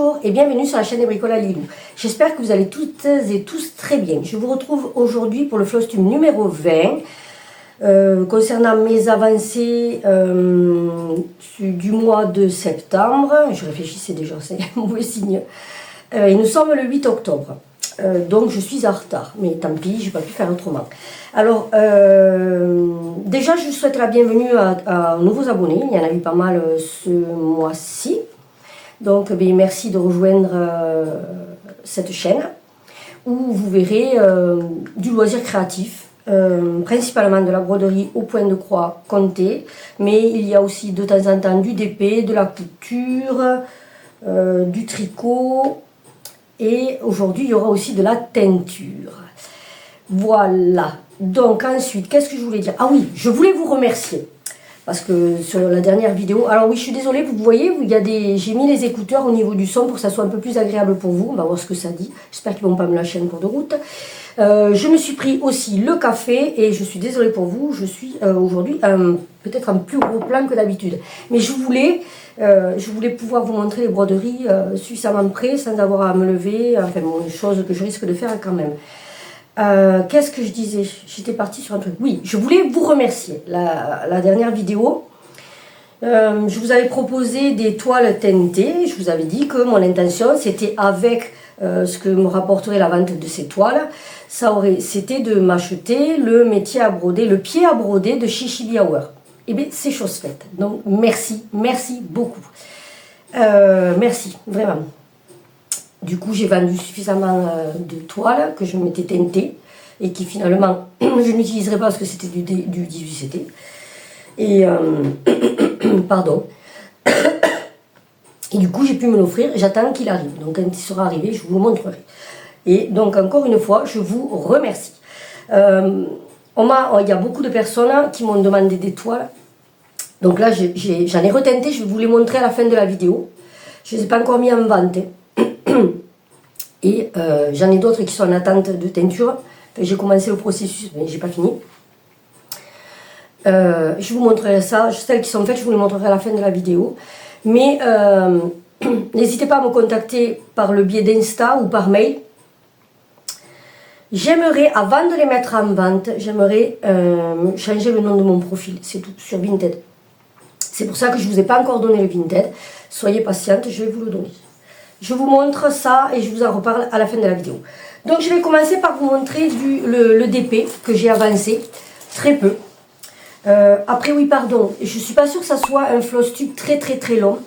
Bonjour et bienvenue sur la chaîne des bricoles à Lilou. J'espère que vous allez toutes et tous très bien. Je vous retrouve aujourd'hui pour le Flosstube numéro 20 concernant mes avancées du mois de septembre. Je réfléchissais déjà, c'est un mauvais signe. Et nous sommes le 8 octobre. Donc je suis en retard, mais tant pis, je n'ai pas pu faire autrement. Alors, déjà je souhaite la bienvenue à nouveaux abonnés, il y en a eu pas mal ce mois-ci. Donc merci de rejoindre cette chaîne où vous verrez du loisir créatif, principalement de la broderie au point de croix compté, mais il y a aussi de temps en temps du DP, de la couture, du tricot. Et aujourd'hui, il y aura aussi de la teinture. Voilà. Donc ensuite, qu'est-ce que je voulais dire? Ah oui, je voulais vous remercier. Parce que sur la dernière vidéo... Alors oui, je suis désolée, vous voyez, j'ai mis les écouteurs au niveau du son pour que ça soit un peu plus agréable pour vous. On va voir ce que ça dit. J'espère qu'ils ne vont pas me lâcher en cours de route. Je me suis pris aussi le café et je suis désolée pour vous. Je suis aujourd'hui peut-être un plus gros plan que d'habitude. Mais je voulais pouvoir vous montrer les broderies suffisamment près sans avoir à me lever. Enfin, une chose que je risque de faire quand même. Qu'est-ce que je disais? J'étais partie sur un truc. Oui, je voulais vous remercier. La dernière vidéo, je vous avais proposé des toiles teintées. Je vous avais dit que mon intention, c'était avec ce que me rapporterait la vente de ces toiles, c'était de m'acheter le métier à broder, le pied à broder de Chichibi Hour. Et bien, c'est chose faite. Donc, merci beaucoup. Merci, vraiment. Du coup, j'ai vendu suffisamment de toiles que je m'étais teintées et qui finalement, je n'utiliserai pas parce que c'était du 18CT. Et, pardon. Et du coup, j'ai pu me l'offrir. J'attends qu'il arrive. Donc, quand il sera arrivé, je vous le montrerai. Et donc, encore une fois, je vous remercie. Il y a beaucoup de personnes qui m'ont demandé des toiles. Donc là, j'en ai reteinté. Je vais vous les montrer à la fin de la vidéo. Je ne les ai pas encore mis en vente. Et j'en ai d'autres qui sont en attente de teinture. Enfin, j'ai commencé le processus, mais j'ai pas fini. Je vous montrerai ça. Celles qui sont faites, je vous les montrerai à la fin de la vidéo. Mais n'hésitez pas à me contacter par le biais d'Insta ou par mail. J'aimerais, avant de les mettre en vente, j'aimerais changer le nom de mon profil. C'est tout, sur Vinted. C'est pour ça que je ne vous ai pas encore donné le Vinted. Soyez patiente, je vais vous le donner. Je vous montre ça et je vous en reparle à la fin de la vidéo. Donc je vais commencer par vous montrer le DP que j'ai avancé, très peu. Après oui pardon, je ne suis pas sûre que ça soit un Flosstube très long.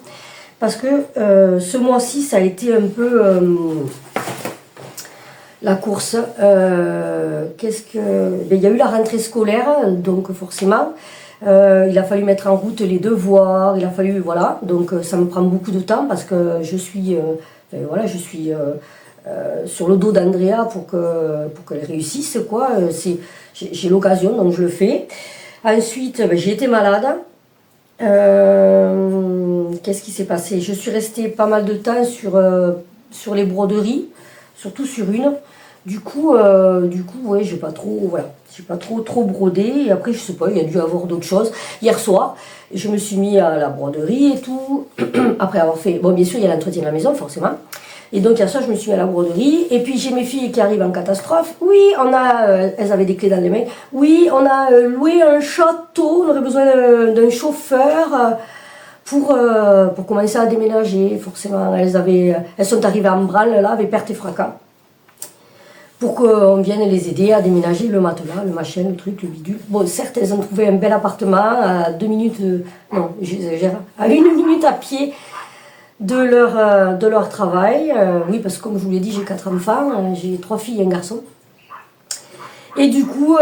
Parce que ce mois-ci ça a été un peu la course. Il y a eu la rentrée scolaire, donc forcément. Il a fallu mettre en route les devoirs, il a fallu, voilà, donc ça me prend beaucoup de temps parce que je suis sur le dos d'Andrea pour qu'elle réussisse, quoi. J'ai l'occasion, donc je le fais. Ensuite, j'ai été malade. Qu'est-ce qui s'est passé? Je suis restée pas mal de temps sur les broderies, surtout sur une. Du coup, ouais, j'ai pas trop brodé. Et après, je sais pas, il y a dû avoir d'autres choses. Hier soir, je me suis mis à la broderie et tout. Après avoir fait, bon, bien sûr, il y a l'entretien de la maison, forcément. Et donc, hier soir, je me suis mis à la broderie. Et puis, j'ai mes filles qui arrivent en catastrophe. Oui, elles avaient des clés dans les mains. Oui, on a loué un château. On aurait besoin d'un chauffeur pour commencer à déménager. Forcément, elles sont arrivées en branle, là, avec perte et fracas. Pour qu'on vienne les aider à déménager le matelas, le machin, le truc, le bidule. Bon, certes, elles ont trouvé un bel appartement à 2 minutes, non, j'exagère, à 1 minute à pied de leur travail. Oui, parce que comme je vous l'ai dit, j'ai 4 enfants, j'ai 3 filles et un garçon. Et du coup,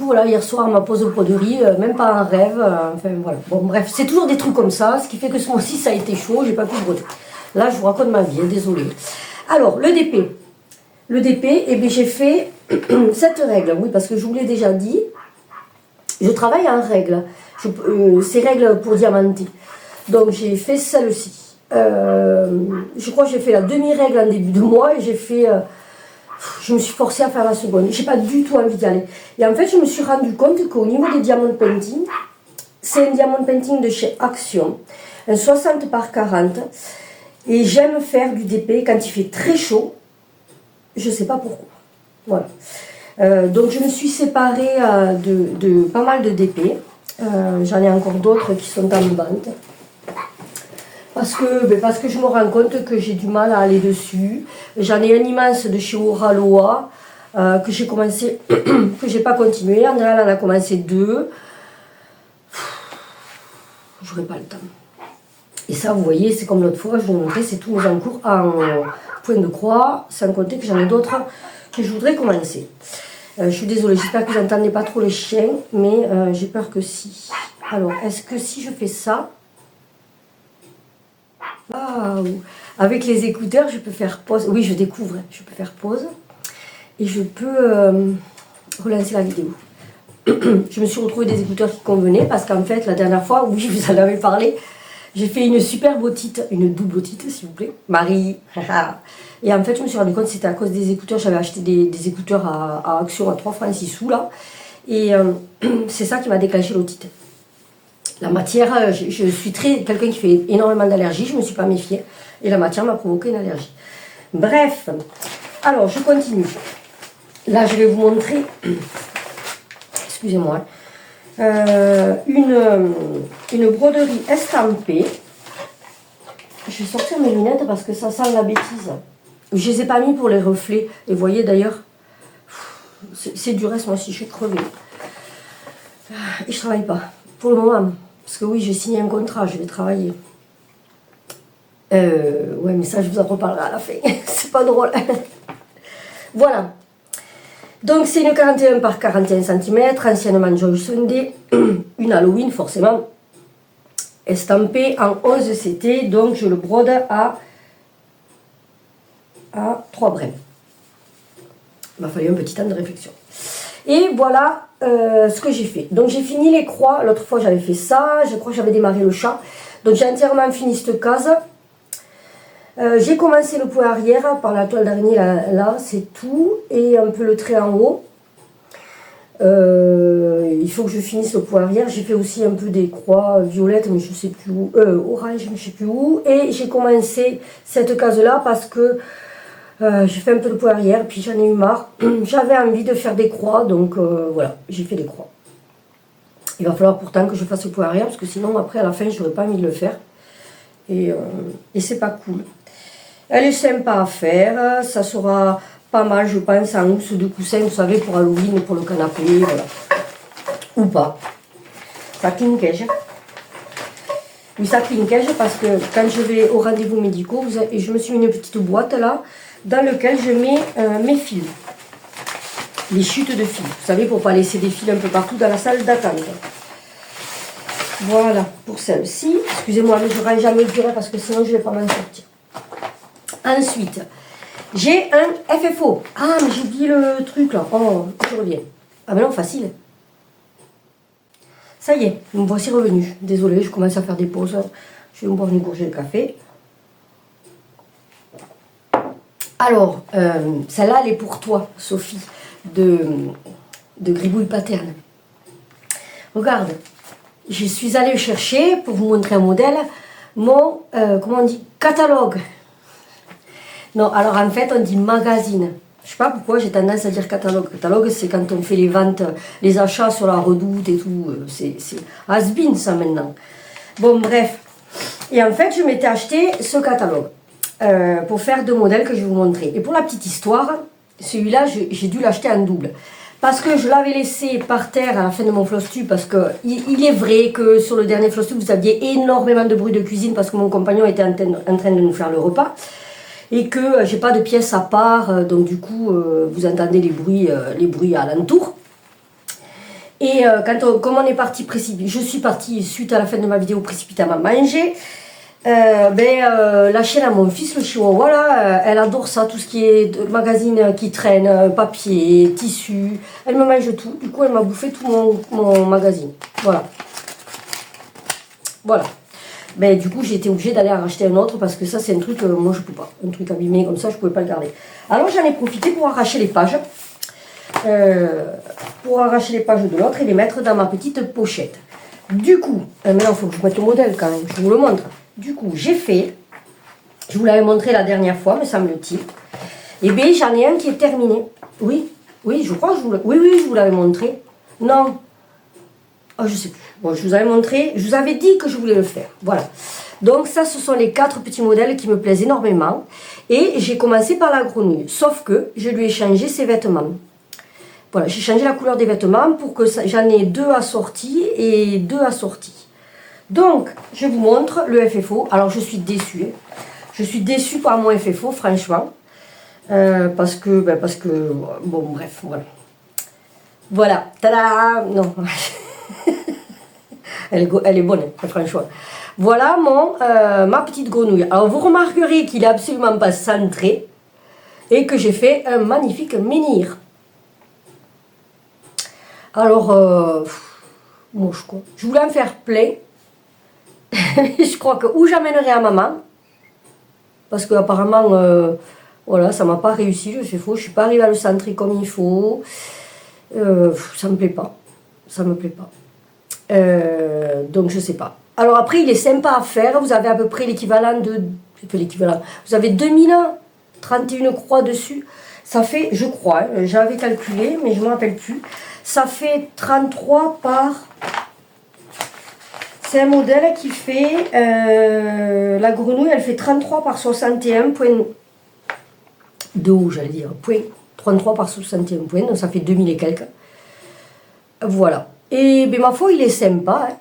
voilà, hier soir, ma pause de broderie, même pas un rêve, enfin voilà. Bon, bref, c'est toujours des trucs comme ça, ce qui fait que ce mois-ci, ça a été chaud, j'ai pas pu broder. Là, je vous raconte ma vie, désolée. Alors, le DP. Le DP, eh bien, j'ai fait cette règle, oui, parce que je vous l'ai déjà dit, je travaille en règle, ces règles pour diamanter. Donc j'ai fait celle-ci. Je crois que j'ai fait la demi-règle en début de mois et je me suis forcée à faire la seconde. J'ai pas du tout envie d'y aller. Et en fait, je me suis rendu compte qu'au niveau des diamond painting, c'est un diamond painting de chez Action, un 60 par 40. Et j'aime faire du DP quand il fait très chaud. Je ne sais pas pourquoi. Voilà. Donc je me suis séparée de pas mal de DP. J'en ai encore d'autres qui sont en vente. Parce que je me rends compte que j'ai du mal à aller dessus. J'en ai un immense de chez Oraloa que j'ai commencé, que j'ai pas continué. Andrea en a commencé 2. J'aurais pas le temps. Et ça, vous voyez, c'est comme l'autre fois, je vous montrais, c'est tous mes encours en point de croix, sans compter que j'en ai d'autres que je voudrais commencer. Je suis désolée, j'espère que vous n'entendez pas trop les chiens, mais j'ai peur que si. Alors, est-ce que si je fais ça, avec les écouteurs, je peux faire pause. Oui, je découvre, je peux faire pause. Et je peux relancer la vidéo. Je me suis retrouvée des écouteurs qui convenaient, parce qu'en fait, la dernière fois, oui, je vous en avais parlé, j'ai fait une superbe otite, une double otite, s'il vous plaît. Marie. Et en fait, je me suis rendu compte que c'était à cause des écouteurs. J'avais acheté des écouteurs à Action à 3 francs 6 sous, là. Et c'est ça qui m'a déclenché l'otite. La matière, je suis quelqu'un qui fait énormément d'allergies. Je ne me suis pas méfiée. Et la matière m'a provoqué une allergie. Bref. Alors, je continue. Là, je vais vous montrer... Excusez-moi. Une broderie estampée. Je vais sortir mes lunettes parce que ça sent la bêtise. Je les ai pas mis pour les reflets. Et vous voyez d'ailleurs, c'est du reste, moi aussi je suis crevée. Et je travaille pas. Pour le moment. Parce que oui, j'ai signé un contrat, je vais travailler. Ouais, mais ça je vous en reparlerai à la fin. C'est pas drôle. Voilà. Donc c'est une 41 par 41 cm, anciennement Joy Sunday, une Halloween forcément, estampée en 11 CT, donc je le brode à 3 brins. Il m'a fallu un petit temps de réflexion. Et voilà ce que j'ai fait. Donc j'ai fini les croix, l'autre fois j'avais fait ça, je crois que j'avais démarré le chat. Donc j'ai entièrement fini cette case. J'ai commencé le point arrière par la toile d'araignée, là c'est tout, et un peu le trait en haut. Il faut que je finisse le point arrière. J'ai fait aussi un peu des croix violettes, mais je ne sais plus où, orange, mais je ne sais plus où. Et j'ai commencé cette case-là parce que j'ai fait un peu de point arrière, puis j'en ai eu marre. J'avais envie de faire des croix, donc voilà, j'ai fait des croix. Il va falloir pourtant que je fasse le point arrière, parce que sinon après à la fin, je n'aurais pas envie de le faire. Et c'est pas cool. Elle est sympa à faire, ça sera pas mal je pense en housse de coussin, vous savez, pour Halloween, pour le canapé, voilà. Ou pas. Ça clinkège. Oui, ça clinkège parce que quand je vais au rendez-vous médicaux, je me suis mis une petite boîte là, dans laquelle je mets mes fils. Les chutes de fils, vous savez, pour pas laisser des fils un peu partout dans la salle d'attente. Voilà, pour celle-ci. Excusez-moi, mais je ne range jamais le durée parce que sinon je ne vais pas m'en sortir. Ensuite, j'ai un FFO. Ah, mais j'ai oublié le truc là. Oh, je reviens. Ah ben non, facile. Ça y est, me voici revenu. Désolée, je commence à faire des pauses. Je vais me boire une gorgée de café. Alors, celle-là, elle est pour toi, Sophie, de Gribouille Paterne. Regarde, je suis allée chercher, pour vous montrer un modèle, mon, comment on dit, catalogue. Non, alors en fait, on dit magazine. Je sais pas pourquoi j'ai tendance à dire catalogue. Catalogue, c'est quand on fait les ventes, les achats sur la Redoute et tout. C'est has-been ça maintenant. Bon, bref. Et en fait, je m'étais acheté ce catalogue pour faire 2 modèles que je vais vous montrer. Et pour la petite histoire, celui-là, j'ai dû l'acheter en double. Parce que je l'avais laissé par terre à la fin de mon floss-tube, parce que il est vrai que sur le dernier floss-tube, vous aviez énormément de bruit de cuisine parce que mon compagnon était en train de nous faire le repas. Et que j'ai pas de pièces à part, donc du coup vous entendez les bruits alentour. Et comme on est parti je suis partie suite à la fin de ma vidéo précipitamment manger, la chienne à mon fils, le chihuahua là, elle adore ça, tout ce qui est magazine qui traîne, papier, tissu, elle me mange tout, du coup elle m'a bouffé tout mon magazine, voilà. Voilà. Ben, du coup, j'ai été obligée d'aller en racheter un autre parce que ça, c'est un truc, moi, je peux pas. Un truc abîmé comme ça, je pouvais pas le garder. Alors, j'en ai profité pour arracher les pages. De l'autre et les mettre dans ma petite pochette. Du coup, maintenant, il faut que je mette le modèle quand même, je vous le montre. Du coup, j'ai fait Je vous l'avais montré la dernière fois, me semble-t-il. Et bien, j'en ai un qui est terminé. Oui, oui, je crois que je vous l'avais... Oui, je vous l'avais montré. Non. Oh, je sais plus. Bon, je vous avais montré, je vous avais dit que je voulais le faire. Voilà. Donc ça, ce sont les 4 petits modèles qui me plaisent énormément. Et j'ai commencé par la grenouille. Sauf que je lui ai changé ses vêtements. Voilà, j'ai changé la couleur des vêtements pour que j'en ai 2 assortis et 2 assortis. Donc, je vous montre le FFO. Alors, je suis déçue. Je suis déçue par mon FFO, franchement. Parce que, bon, bref, voilà. Voilà, tada. Non. elle est bonne, franchement. Voilà ma petite grenouille. Alors, vous remarquerez qu'il n'est absolument pas centré et que j'ai fait un magnifique menhir. Alors, moche quoi. Je voulais en faire plein. Je crois que où j'amènerai à maman. Parce que apparemment, voilà, ça m'a pas réussi, je fais faux. Je suis pas arrivée à le centrer comme il faut. Ça me plaît pas. Ça me plaît pas. Donc je sais pas. Alors après, il est sympa à faire. Vous avez à peu près l'équivalent de... l'équivalent. Vous avez 2031 croix dessus. Ça fait, je crois, j'avais calculé, mais je ne me rappelle plus. Ça fait 33 par... C'est un modèle qui fait... la grenouille, elle fait 33 par 61 points de haut, j'allais dire. 33 par 61 points, donc ça fait 2000 et quelques. Voilà. Et ben, ma foi, il est sympa, hein.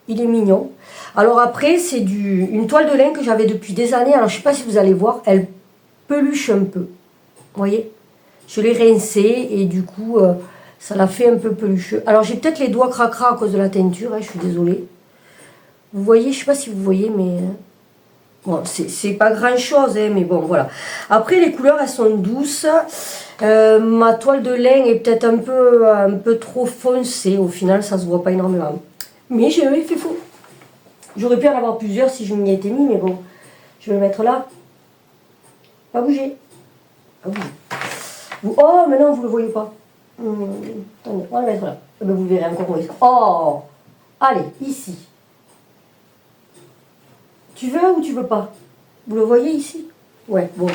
Il est mignon. Alors après, c'est une toile de lin que j'avais depuis des années. Alors je ne sais pas si vous allez voir, elle peluche un peu. Vous voyez? Je l'ai rincée et du coup, ça l'a fait un peu pelucheux. Alors j'ai peut-être les doigts cracra à cause de la teinture, hein, je suis désolée. Vous voyez, je ne sais pas si vous voyez, mais... Bon, c'est pas grand-chose, hein, mais bon, voilà. Après, les couleurs, elles sont douces. Ma toile de lin est peut-être un peu trop foncée. Au final, ça se voit pas énormément. Mais j'ai fait faux. J'aurais pu en avoir plusieurs si je m'y étais mis, mais bon. Je vais le mettre là. Pas bouger. Pas bouger. Oh, mais non, vous le voyez pas. Attendez, on va le mettre là. Vous verrez encore mieux. Oh, allez, ici. Tu veux ou tu veux pas? Vous le voyez ici? Ouais, bon.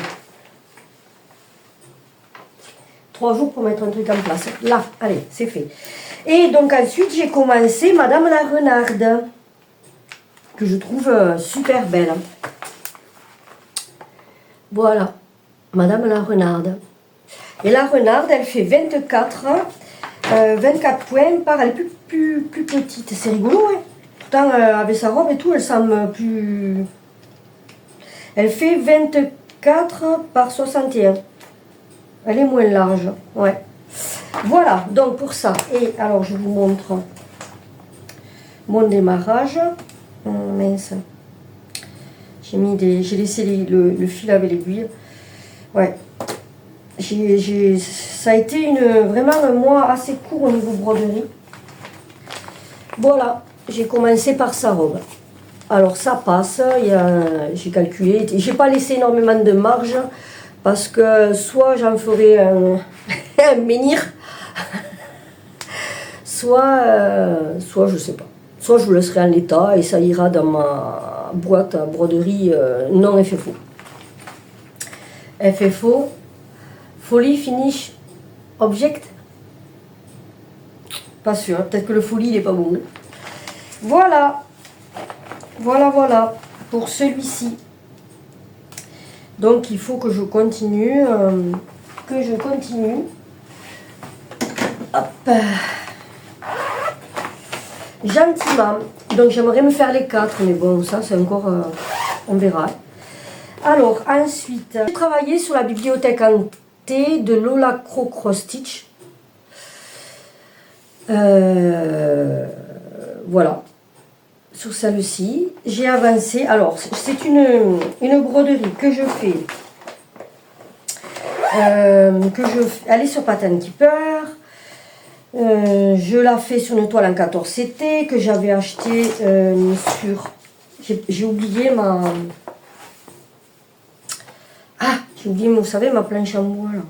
3 jours pour mettre un truc en place. Là, allez, c'est fait. Et donc ensuite, j'ai commencé Madame la Renarde, que je trouve super belle. Voilà, Madame la Renarde. Et la Renarde, elle fait 24 points par... Elle est plus petite. C'est rigolo, hein? Pourtant, avec sa robe et tout, elle semble plus... Elle fait 24 par 61. Elle est moins large, ouais. Voilà, donc pour ça. Et alors, je vous montre mon démarrage. Mince. J'ai laissé le fil avec l'aiguille. Ouais. Ça a été vraiment un mois assez court au niveau broderie. Voilà, j'ai commencé par sa robe. Alors ça passe, j'ai calculé, j'ai pas laissé énormément de marge parce que soit j'en ferai un menhir, soit je sais pas, soit je le laisserai en l'état et ça ira dans ma boîte à broderie non FFO. FFO, Folie Finish Object. Pas sûr, peut-être que le folie il est pas bon. Voilà. Voilà pour celui-ci. Donc il faut que je continue. Hop. Gentiment. Donc j'aimerais me faire les 4, mais bon, ça c'est encore... on verra. Alors ensuite, j'ai travaillé sur la bibliothèque en T de Lola Crow Stitch. Voilà. Sur celle-ci, j'ai avancé. Alors, c'est une broderie que je fais. Elle est sur Pattern Keeper. Je la fais sur une toile en 14 CT que j'avais acheté sur... J'ai oublié ma... Ah, j'ai oublié, vous savez, ma planche en bois là.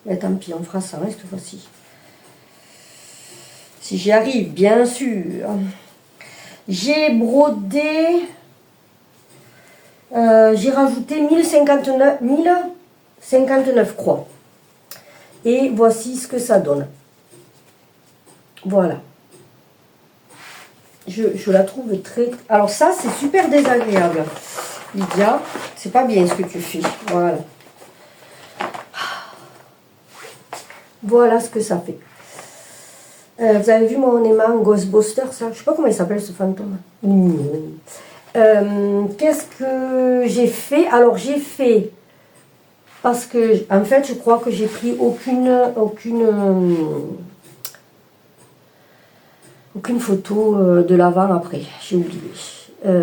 Mais tant pis, on fera ça hein, cette fois-ci. Si j'y arrive, bien sûr. J'ai brodé j'ai rajouté 1059 croix. Et voici ce que ça donne. Voilà. Je la trouve très... Alors ça, c'est super désagréable. Lydia, c'est pas bien ce que tu fais. Voilà. Voilà ce que ça fait. Vous avez vu mon aimant Ghostbuster, ça? Je sais pas comment il s'appelle ce fantôme. Qu'est-ce que j'ai fait? Alors j'ai fait... Parce que, en fait, je crois que j'ai pris aucune photo de l'avant après. J'ai oublié.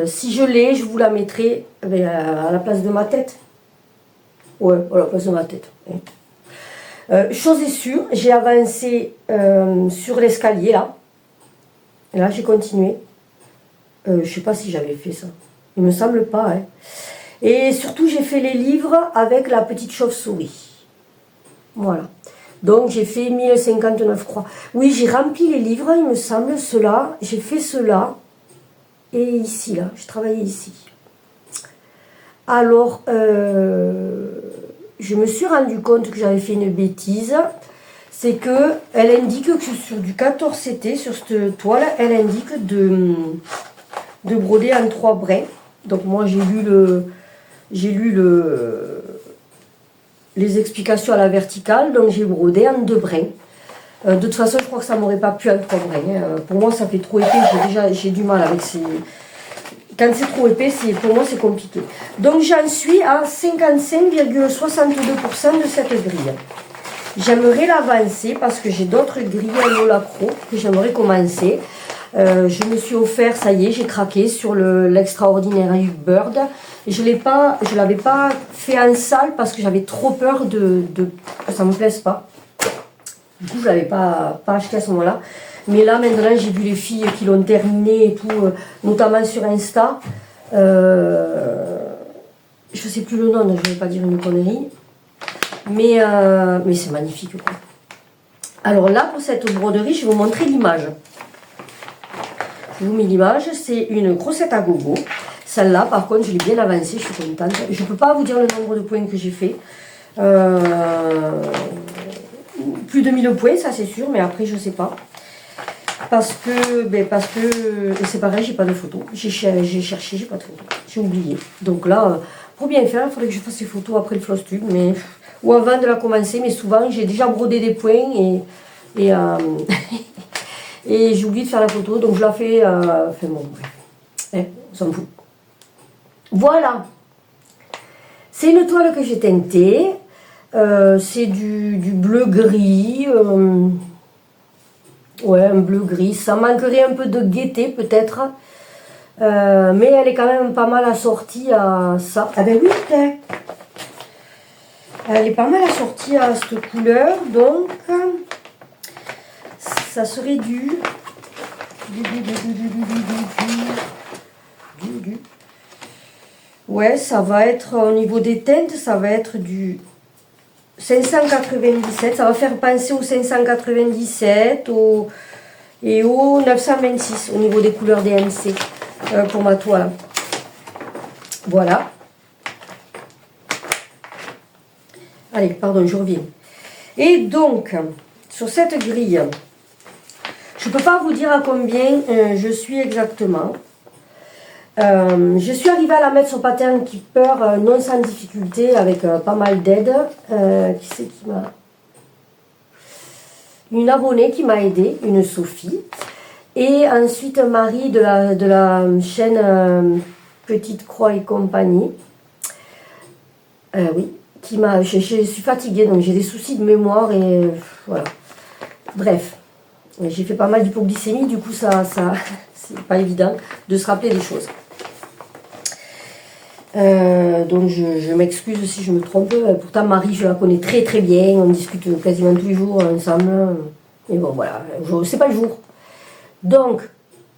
Si je l'ai, je vous la mettrai à la place de ma tête. Ouais, à la place de ma tête. Chose est sûre, j'ai avancé sur l'escalier là. Et là, j'ai continué. Je sais pas si j'avais fait ça. Il me semble pas. Hein. Et surtout, j'ai fait les livres avec la petite chauve-souris. Voilà. Donc, j'ai fait 1059 croix. Oui, j'ai rempli les livres, il me semble, ceux-là. J'ai fait ceux-là. Et ici, là. Je travaillais ici. Alors, je me suis rendu compte que j'avais fait une bêtise. C'est que elle indique que sur du 14CT, sur cette toile, elle indique de broder en 3 brins. Donc, moi, j'ai lu les explications à la verticale, donc j'ai brodé en 2 brins. De toute façon, je crois que ça ne m'aurait pas pu en 3 brins. Hein. Pour moi, ça fait trop épais. J'ai du mal avec ces... Quand c'est trop épais, pour moi, c'est compliqué. Donc, j'en suis à 55,62% de cette grille. J'aimerais l'avancer parce que j'ai d'autres grilles à Molacro que j'aimerais commencer. Je me suis offert, ça y est, j'ai craqué sur l'extraordinaire Bird. Je l'avais pas fait en salle parce que j'avais trop peur que ça me plaise pas. Du coup, je l'avais pas acheté à ce moment-là. Mais là, maintenant, j'ai vu les filles qui l'ont terminé et tout, notamment sur Insta. Je sais plus le nom, donc je ne vais pas dire une connerie. Mais c'est magnifique, quoi. Alors là, pour cette broderie, je vais vous montrer l'image. Je vous mets l'image, c'est une crossette à gogo. Celle-là, par contre, je l'ai bien avancée, je suis contente. Je ne peux pas vous dire le nombre de points que j'ai fait. Plus de 1000 points, ça c'est sûr, mais après, je ne sais pas. Parce que c'est pareil, j'ai pas de photos. J'ai cherché, j'ai pas de photos. J'ai oublié. Donc là, pour bien faire, il faudrait que je fasse les photos après le floss tube, ou avant de la commencer, mais souvent, j'ai déjà brodé des points et j'ai oublié de faire la photo, donc je la fais, enfin bon, bref, on s'en fout. Voilà, c'est une toile que j'ai teintée, c'est du bleu-gris, ouais, un bleu-gris, ça manquerait un peu de gaieté peut-être, mais elle est quand même pas mal assortie à ça. Ah ben oui, elle est pas mal assortie à cette couleur, donc... Ça serait ouais, ça va être au niveau des teintes, ça va être du 597. Ça va faire penser au 597 et au 926 au niveau des couleurs DMC pour ma toile. Voilà. Allez, pardon, je reviens. Et donc, sur cette grille... Je ne peux pas vous dire à combien je suis exactement. Je suis arrivée à la mettre sur Pattern Keeper non sans difficulté avec pas mal d'aide. Qui c'est qui m'a... Une abonnée qui m'a aidée, une Sophie. Et ensuite Marie de la chaîne Petite Croix et compagnie. Oui, qui m'a... Je suis fatiguée, donc j'ai des soucis de mémoire et voilà. Bref. J'ai fait pas mal d'hypoglycémie, du coup ça c'est pas évident de se rappeler des choses. Donc je m'excuse si je me trompe. Pourtant Marie, je la connais très très bien, on discute quasiment tous les jours ensemble. Et bon voilà, c'est pas le jour. Donc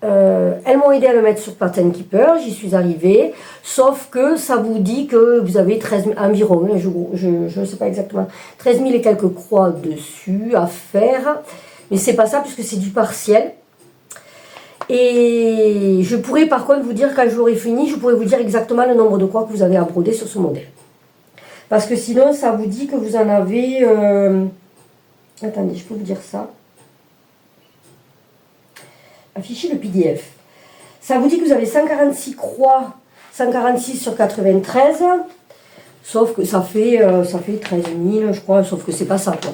elles m'ont aidé à le mettre sur Pattern Keeper, j'y suis arrivée. Sauf que ça vous dit que vous avez 13 000 environ, je ne sais pas exactement, 13 000 et quelques croix dessus à faire. Mais c'est pas ça puisque c'est du partiel. Et je pourrais par contre vous dire, quand je l'aurai fini, je pourrais vous dire exactement le nombre de croix que vous avez à broder sur ce modèle. Parce que sinon, ça vous dit que vous en avez... Attendez, je peux vous dire ça. Affichez le PDF. Ça vous dit que vous avez 146 croix, 146 sur 93. Sauf que ça fait 13 000, je crois, sauf que c'est pas ça, quoi.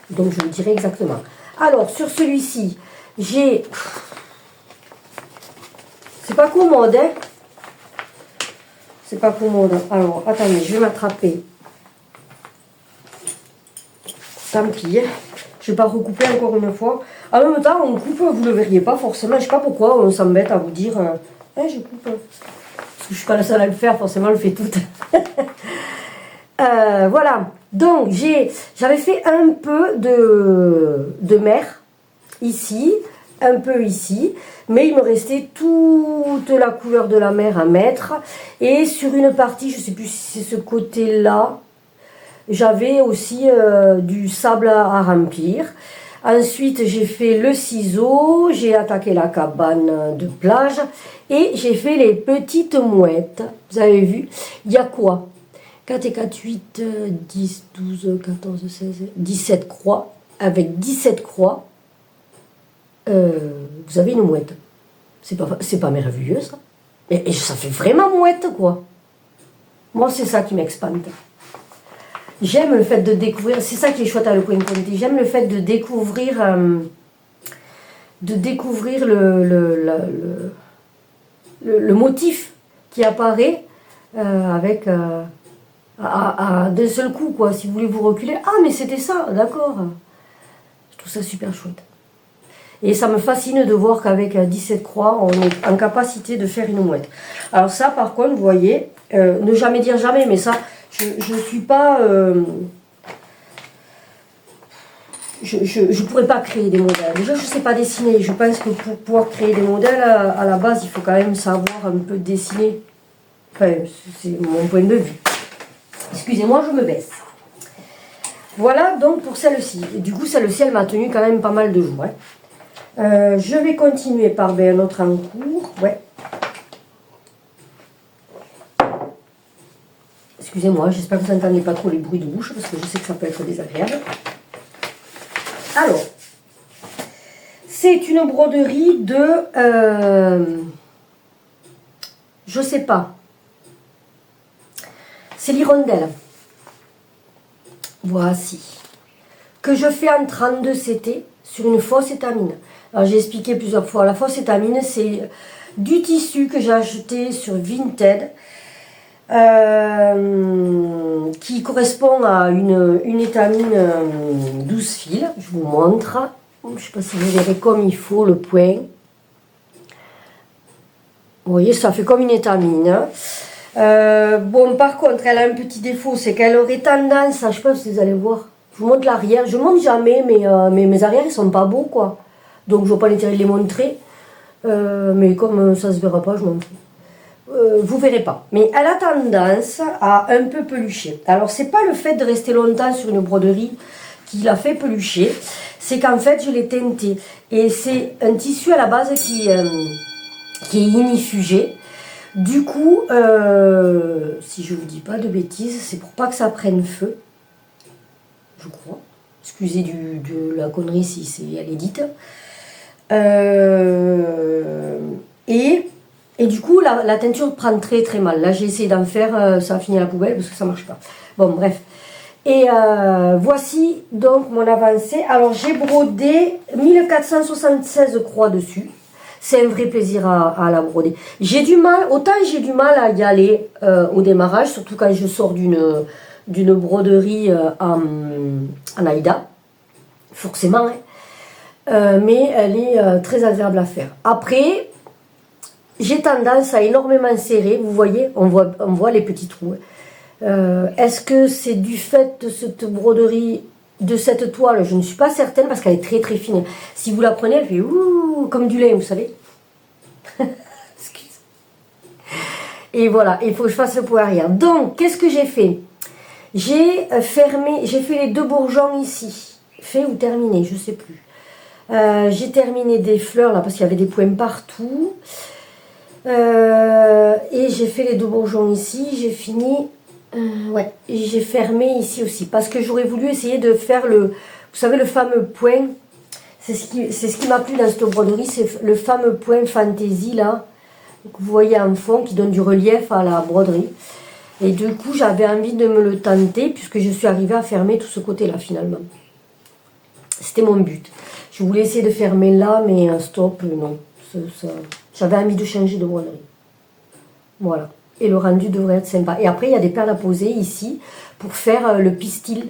Donc je vous dirai exactement. Alors, sur celui-ci, j'ai... C'est pas commode, hein. C'est pas commode. Alors, attendez, je vais m'attraper. Tant pis, hein. Je vais pas recouper encore une fois. En même temps, on coupe, vous ne le verriez pas forcément. Je sais pas pourquoi on s'embête à vous dire... je coupe. Parce que je suis pas la seule à le faire, forcément, je le fais toute. Voilà. Donc, j'avais fait un peu de mer, ici, un peu ici. Mais il me restait toute la couleur de la mer à mettre. Et sur une partie, je ne sais plus si c'est ce côté-là, j'avais aussi du sable à remplir. Ensuite, j'ai fait le ciseau, j'ai attaqué la cabane de plage et j'ai fait les petites mouettes. Vous avez vu, il y a quoi? 4 et 4, 8, 10, 12, 14, 16, 17 croix. Avec 17 croix, vous avez une mouette. C'est pas merveilleux, ça? Et ça fait vraiment mouette, quoi. Moi, c'est ça qui m'expande. J'aime le fait de découvrir, c'est ça qui est chouette à le coin comté, j'aime le fait de découvrir le motif qui apparaît avec d'un seul coup, quoi. Si vous voulez vous reculer, ah mais c'était ça, d'accord. Je trouve ça super chouette. Et ça me fascine de voir qu'avec 17 croix, on est en capacité de faire une mouette. Alors ça, par contre, vous voyez, ne jamais dire jamais, mais ça... Je ne suis pas... je ne pourrais pas créer des modèles. Déjà, je ne sais pas dessiner. Je pense que pour pouvoir créer des modèles, à la base, il faut quand même savoir un peu dessiner. Enfin, c'est mon point de vue. Excusez-moi, je me baisse. Voilà donc pour celle-ci. Du coup, celle-ci, elle m'a tenu quand même pas mal de jours. Hein. Je vais continuer par un autre en cours. Ouais. Excusez-moi, j'espère que vous n'entendez pas trop les bruits de bouche, parce que je sais que ça peut être désagréable. Alors, c'est une broderie de... je sais pas. C'est l'hirondelle. Voici. Que je fais en 32 CT sur une fausse étamine. Alors, j'ai expliqué plusieurs fois. La fausse étamine, c'est du tissu que j'ai acheté sur Vinted. Qui correspond à une étamine 12 fils. Je vous montre. Je ne sais pas si vous verrez comme il faut le point. Vous voyez, ça fait comme une étamine. Bon, par contre, elle a un petit défaut, c'est qu'elle aurait tendance à, je ne sais pas si vous allez voir, je vous montre l'arrière. Je ne monte jamais, mais mes arrières, ils sont pas beaux, quoi. Donc, je ne vois pas l'intérêt de les montrer. Mais comme ça ne se verra pas, je m'en fous. Vous verrez pas, mais elle a tendance à un peu pelucher. Alors c'est pas le fait de rester longtemps sur une broderie qui la fait pelucher, c'est qu'en fait je l'ai teinté et c'est un tissu à la base qui est inifugé. Du coup, si je vous dis pas de bêtises, c'est pour pas que ça prenne feu, je crois. Excusez de la connerie si elle est dite. Et du coup, la teinture prend très très mal. Là, j'ai essayé d'en faire, ça a fini à la poubelle parce que ça marche pas. Bon, bref. Et voici donc mon avancée. Alors, j'ai brodé 1476 croix dessus. C'est un vrai plaisir à la broder. J'ai du mal, autant j'ai du mal à y aller au démarrage, surtout quand je sors d'une broderie en Aïda, forcément. Hein. Mais elle est très agréable à faire. Après... j'ai tendance à énormément serrer, vous voyez, on voit les petits trous. Est-ce que c'est du fait de cette broderie, de cette toile? Je ne suis pas certaine parce qu'elle est très très fine. Si vous la prenez, elle fait ouh, comme du lait, vous savez. Excuse. Et voilà, il faut que je fasse le point arrière. Donc, qu'est-ce que j'ai fait? J'ai fait les deux bourgeons ici. Fait ou terminé, je ne sais plus. J'ai terminé des fleurs là parce qu'il y avait des points partout. Et j'ai fait les deux bourgeons ici. J'ai fini. Ouais, et j'ai fermé ici aussi. Parce que j'aurais voulu essayer de faire le. Vous savez, le fameux point. C'est ce qui m'a plu dans cette broderie. C'est le fameux point fantaisie là. Que vous voyez en fond qui donne du relief à la broderie. Et du coup, j'avais envie de me le tenter puisque je suis arrivée à fermer tout ce côté-là finalement. C'était mon but. Je voulais essayer de fermer là, mais stop, non. J'avais envie de changer de broderie. Voilà. Et le rendu devrait être sympa. Et après, il y a des perles à poser ici pour faire le pistil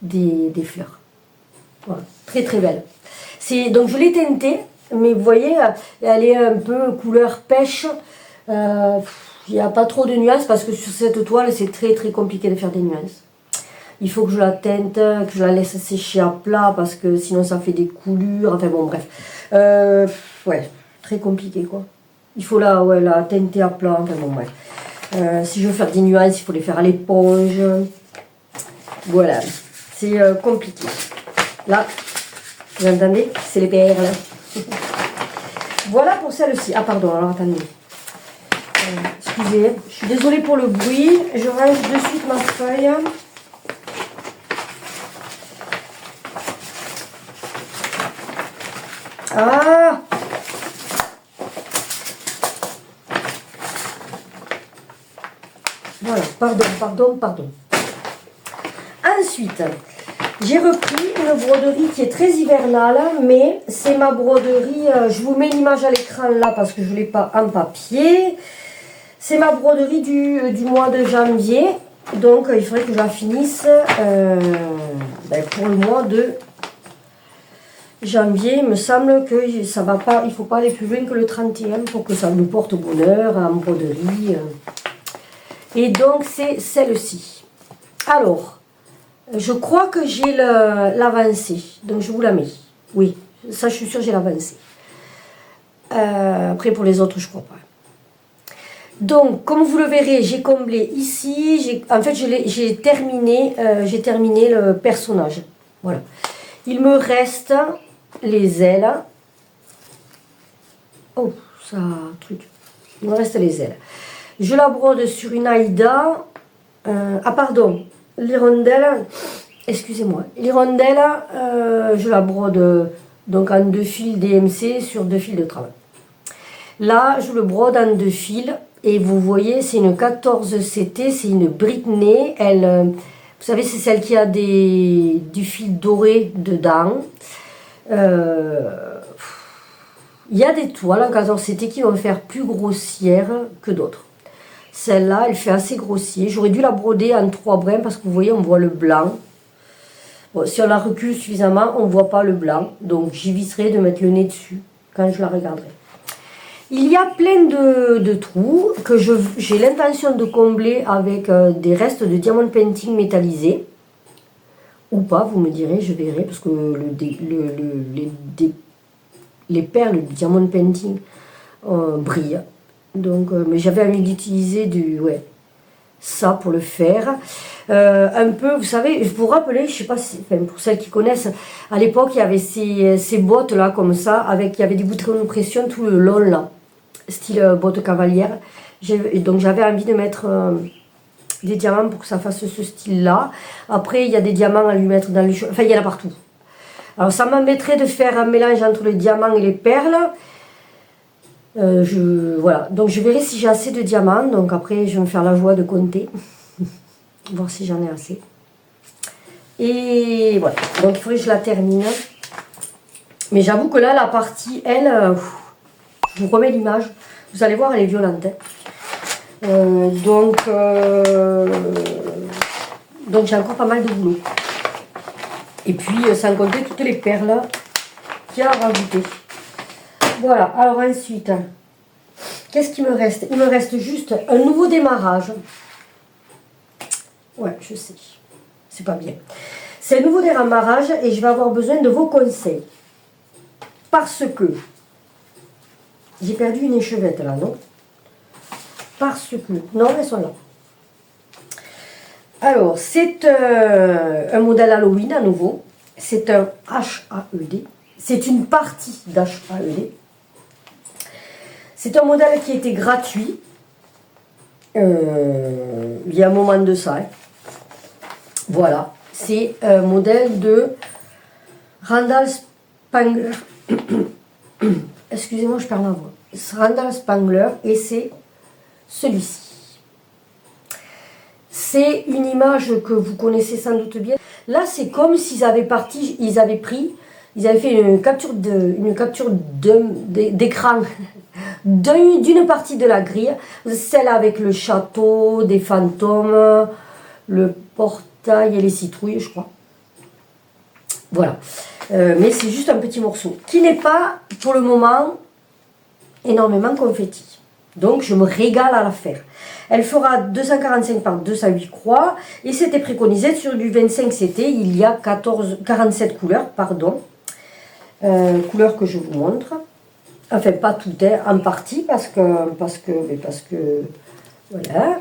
des fleurs. Voilà. Très très belle. Donc je l'ai teintée, mais vous voyez, elle est un peu couleur pêche. Il n'y a pas trop de nuances parce que sur cette toile, c'est très très compliqué de faire des nuances. Il faut que je la teinte, que je la laisse sécher à plat parce que sinon ça fait des coulures. Enfin bon, bref. Ouais, très compliqué quoi. Il faut la teinter à plat. Enfin bon, bref. Si je veux faire des nuances, il faut les faire à l'éponge. Voilà, c'est compliqué. Là, vous entendez? C'est les perles. Voilà pour celle-ci. Ah pardon, alors attendez. Excusez, je suis désolée pour le bruit. Je range de suite ma feuille. Ah! Voilà, pardon. Ensuite, j'ai repris une broderie qui est très hivernale, mais c'est ma broderie, je vous mets l'image à l'écran là parce que je ne l'ai pas en papier. C'est ma broderie du mois de janvier, donc il faudrait que je la finisse pour le mois de janvier. Il me semble que ça va pas, il ne faut pas aller plus loin que le 31 pour que ça nous porte bonheur en broderie. Et donc c'est celle-ci. Alors, je crois que j'ai l'avancée, donc je vous la mets. Oui, ça je suis sûre j'ai l'avancée. Après pour les autres je crois pas. Donc comme vous le verrez, j'ai comblé ici, en fait j'ai terminé le personnage. Voilà. Il me reste les ailes. Oh, ça truc. Il me reste les ailes. Je la brode sur une Aïda. Ah pardon, l'hirondelle, excusez-moi. L'hirondelle, je la brode donc en 2 fils DMC sur 2 fils de travail. Là, je le brode en 2 fils. Et vous voyez, c'est une 14 CT, c'est une Britney. Elle, vous savez, c'est celle qui a du fil doré dedans. Il y a des toiles en 14 CT qui vont faire plus grossière que d'autres. Celle-là, elle fait assez grossier. J'aurais dû la broder en 3 brins parce que vous voyez, on voit le blanc. Bon, si on la recule suffisamment, on ne voit pas le blanc. Donc, j'éviterai de mettre le nez dessus quand je la regarderai. Il y a plein de trous que j'ai l'intention de combler avec des restes de diamond painting métallisé. Ou pas, vous me direz, je verrai, parce que les perles du diamond painting brillent. Donc, mais j'avais envie d'utiliser ça pour le faire. Un peu, vous savez, je vous rappelez, je sais pas si, enfin, pour celles qui connaissent, à l'époque, il y avait ces bottes là, comme ça, il y avait des boutons de pression tout le long là, style botte cavalière. Donc j'avais envie de mettre des diamants pour que ça fasse ce style là. Après, il y a des diamants à lui mettre dans les cheveux, enfin, il y en a partout. Alors, ça m'embêterait de faire un mélange entre les diamants et les perles. Voilà, donc je verrai si j'ai assez de diamants. Donc après, je vais me faire la joie de compter. Voir si j'en ai assez. Et voilà, donc il faudrait que je la termine. Mais j'avoue que là, la partie, elle, je vous remets l'image. Vous allez voir, elle est violente. Hein. Donc j'ai encore pas mal de boulot. Et puis, sans compter toutes les perles qu'il y a à rajouter. Voilà, alors ensuite, qu'est-ce qu'il me reste? Il me reste juste un nouveau démarrage. Ouais, je sais, c'est pas bien. C'est un nouveau démarrage et je vais avoir besoin de vos conseils. Parce que j'ai perdu une échevette là, non? Parce que, non, elles sont là. Alors, c'est un modèle Halloween à nouveau. C'est un HAED. c'est une partie d'HAED. C'est un modèle qui était gratuit. Il y a un moment de ça. Hein. Voilà. C'est un modèle de Randall Spangler. Excusez-moi, je perds ma voix. Randall Spangler et c'est celui-ci. C'est une image que vous connaissez sans doute bien. Là, c'est comme s'ils avaient fait une capture d'écran d'une partie de la grille, celle avec le château, des fantômes, le portail et les citrouilles, je crois. Voilà. Mais c'est juste un petit morceau qui n'est pas, pour le moment, énormément confetti. Donc, je me régale à la faire. Elle fera 245 par 208 croix et c'était préconisé sur du 25 CT. Il y a 47 couleurs, pardon. Couleurs que je vous montre. Enfin, pas tout est en partie parce que voilà.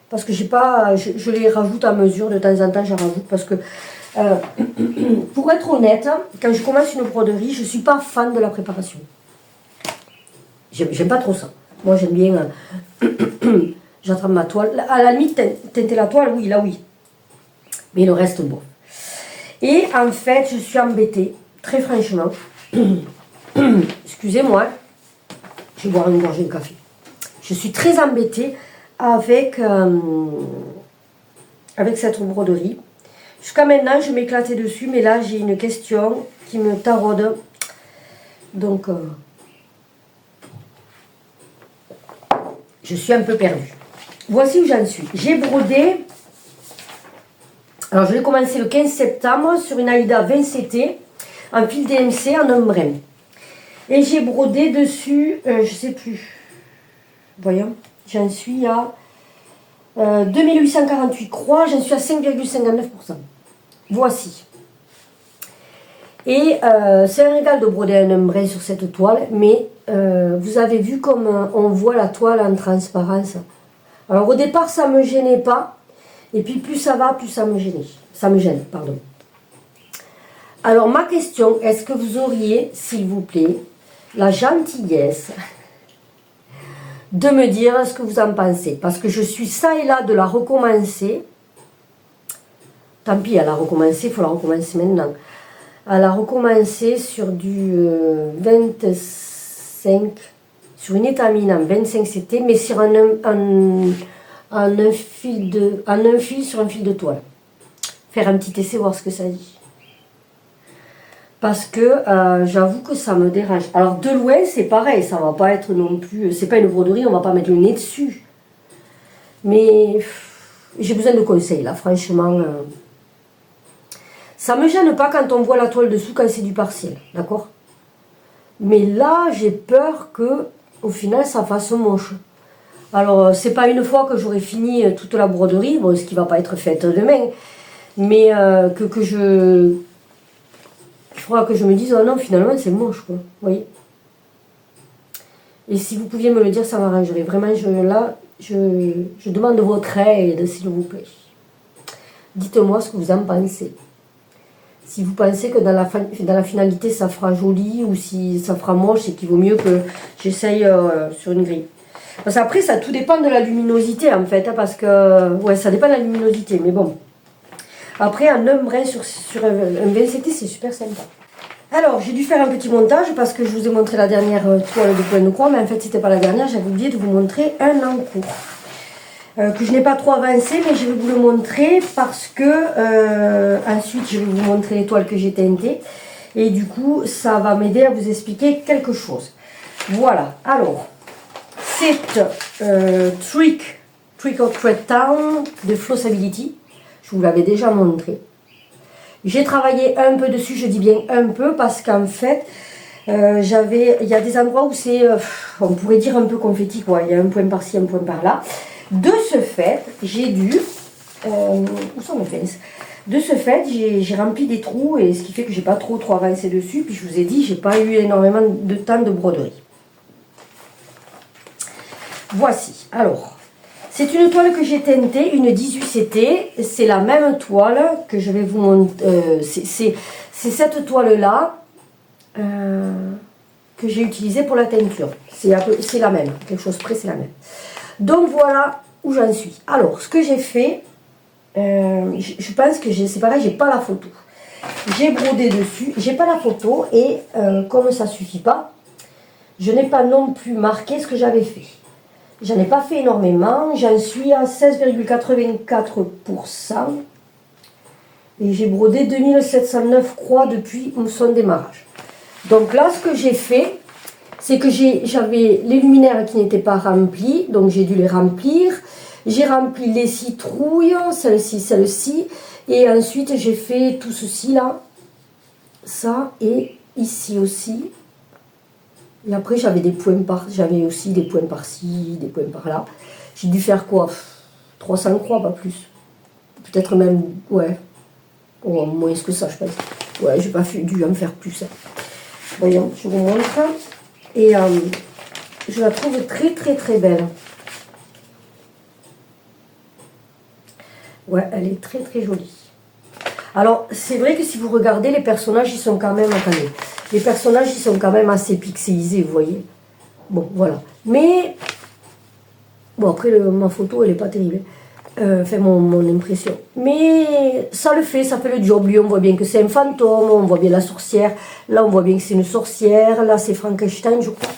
Parce que j'ai pas, je les rajoute à mesure, de temps en temps j'en rajoute parce que pour être honnête, quand je commence une broderie, je suis pas fan de la préparation. J'aime pas trop ça. Moi j'aime bien, j'attrape ma toile, à la limite teinter la toile, oui, là oui. Mais le reste, bon. Et en fait, je suis embêtée, très franchement. Excusez-moi, je vais boire une gorgée de café. Je suis très embêtée avec cette broderie. Jusqu'à maintenant, je m'éclatais dessus, mais là, j'ai une question qui me taraude. Donc, je suis un peu perdue. Voici où j'en suis. J'ai brodé. Alors, je vais commencer le 15 septembre sur une Aïda 20 CT en fil DMC en un brin. Et j'ai brodé dessus, je sais plus. Voyons, j'en suis à 2848 croix, j'en suis à 5,59%. Voici. Et c'est un régal de broder un brin sur cette toile, mais vous avez vu comme on voit la toile en transparence. Alors au départ, ça ne me gênait pas. Et puis plus ça va, plus ça me gêne. Ça me gêne, pardon. Alors ma question, est-ce que vous auriez, s'il vous plaît, la gentillesse de me dire ce que vous en pensez? Parce que je suis ça et là de la recommencer. Tant pis, elle a recommencé, il faut la recommencer maintenant. Elle a recommencé sur du 25, sur une étamine en 25 CT, mais sur un fil sur un fil de toile. Faire un petit essai, voir ce que ça dit. Parce que j'avoue que ça me dérange. Alors de loin c'est pareil, ça va pas être non plus, c'est pas une broderie, on va pas mettre le nez dessus. Mais j'ai besoin de conseils là, franchement. Ça me gêne pas quand on voit la toile dessous quand c'est du partiel, d'accord? Mais là j'ai peur que au final ça fasse moche. Alors c'est pas une fois que j'aurai fini toute la broderie, bon, ce qui va pas être fait demain, mais il faudra que je me dise, oh non, finalement, c'est moche, quoi. Vous voyez? Et si vous pouviez me le dire, ça m'arrangerait. Vraiment, je demande votre aide, s'il vous plaît. Dites-moi ce que vous en pensez. Si vous pensez que dans la finalité, ça fera joli, ou si ça fera moche, c'est qu'il vaut mieux que j'essaye sur une grille. Parce qu'après, ça tout dépend de la luminosité, en fait, hein, parce que, ouais, ça dépend de la luminosité, mais bon. Après, un brin sur un VCT, c'est super sympa. Alors, j'ai dû faire un petit montage parce que je vous ai montré la dernière toile de point de croix, mais en fait, c'était pas la dernière. J'avais oublié de vous montrer un en cours. Que je n'ai pas trop avancé, mais je vais vous le montrer parce que ensuite, je vais vous montrer les toiles que j'ai teintées. Et du coup, ça va m'aider à vous expliquer quelque chose. Voilà. Alors, c'est Trick or Treat Town de Flossability. Je vous l'avais déjà montré. J'ai travaillé un peu dessus, je dis bien un peu, parce qu'en fait, il y a des endroits où c'est, on pourrait dire un peu confetti, quoi. Il y a un point par-ci, un point par-là. De ce fait, j'ai dû, où sont mes pinces? De ce fait, j'ai rempli des trous, et ce qui fait que j'ai pas trop avancé dessus. Puis je vous ai dit, j'ai pas eu énormément de temps de broderie. Voici. Alors. C'est une toile que j'ai teintée, une 18 CT. C'est la même toile que je vais vous montrer. C'est cette toile-là que j'ai utilisée pour la teinture. C'est la même, quelque chose près, c'est la même. Donc voilà où j'en suis. Alors, ce que j'ai fait, je pense que c'est pareil, j'ai pas la photo. J'ai brodé dessus, j'ai pas la photo et comme ça suffit pas, je n'ai pas non plus marqué ce que j'avais fait. J'en ai pas fait énormément, j'en suis à 16,84% et j'ai brodé 2709 croix depuis son démarrage. Donc là, ce que j'ai fait, c'est que j'avais les luminaires qui n'étaient pas remplis, donc j'ai dû les remplir. J'ai rempli les citrouilles, celle-ci, et ensuite j'ai fait tout ceci là, ça, et ici aussi. Et après j'avais aussi des points par-ci, des points par-là. J'ai dû faire quoi, 300 croix, pas plus. Peut-être même, ouais, oh, moins que ça je pense. Ouais, j'ai pas dû en faire plus. Voyons, je vous montre. Et je la trouve très très très belle. Ouais, elle est très très jolie. Alors, c'est vrai que si vous regardez, les personnages, ils sont quand même... Attendez. Les personnages, ils sont quand même assez pixelisés, vous voyez. Bon, voilà. Mais... Bon, après, ma photo, elle n'est pas terrible. Enfin, mon impression. Mais ça le fait, ça fait le job. Lui, on voit bien que c'est un fantôme, on voit bien la sorcière. Là, on voit bien que c'est une sorcière. Là, c'est Frankenstein, je crois.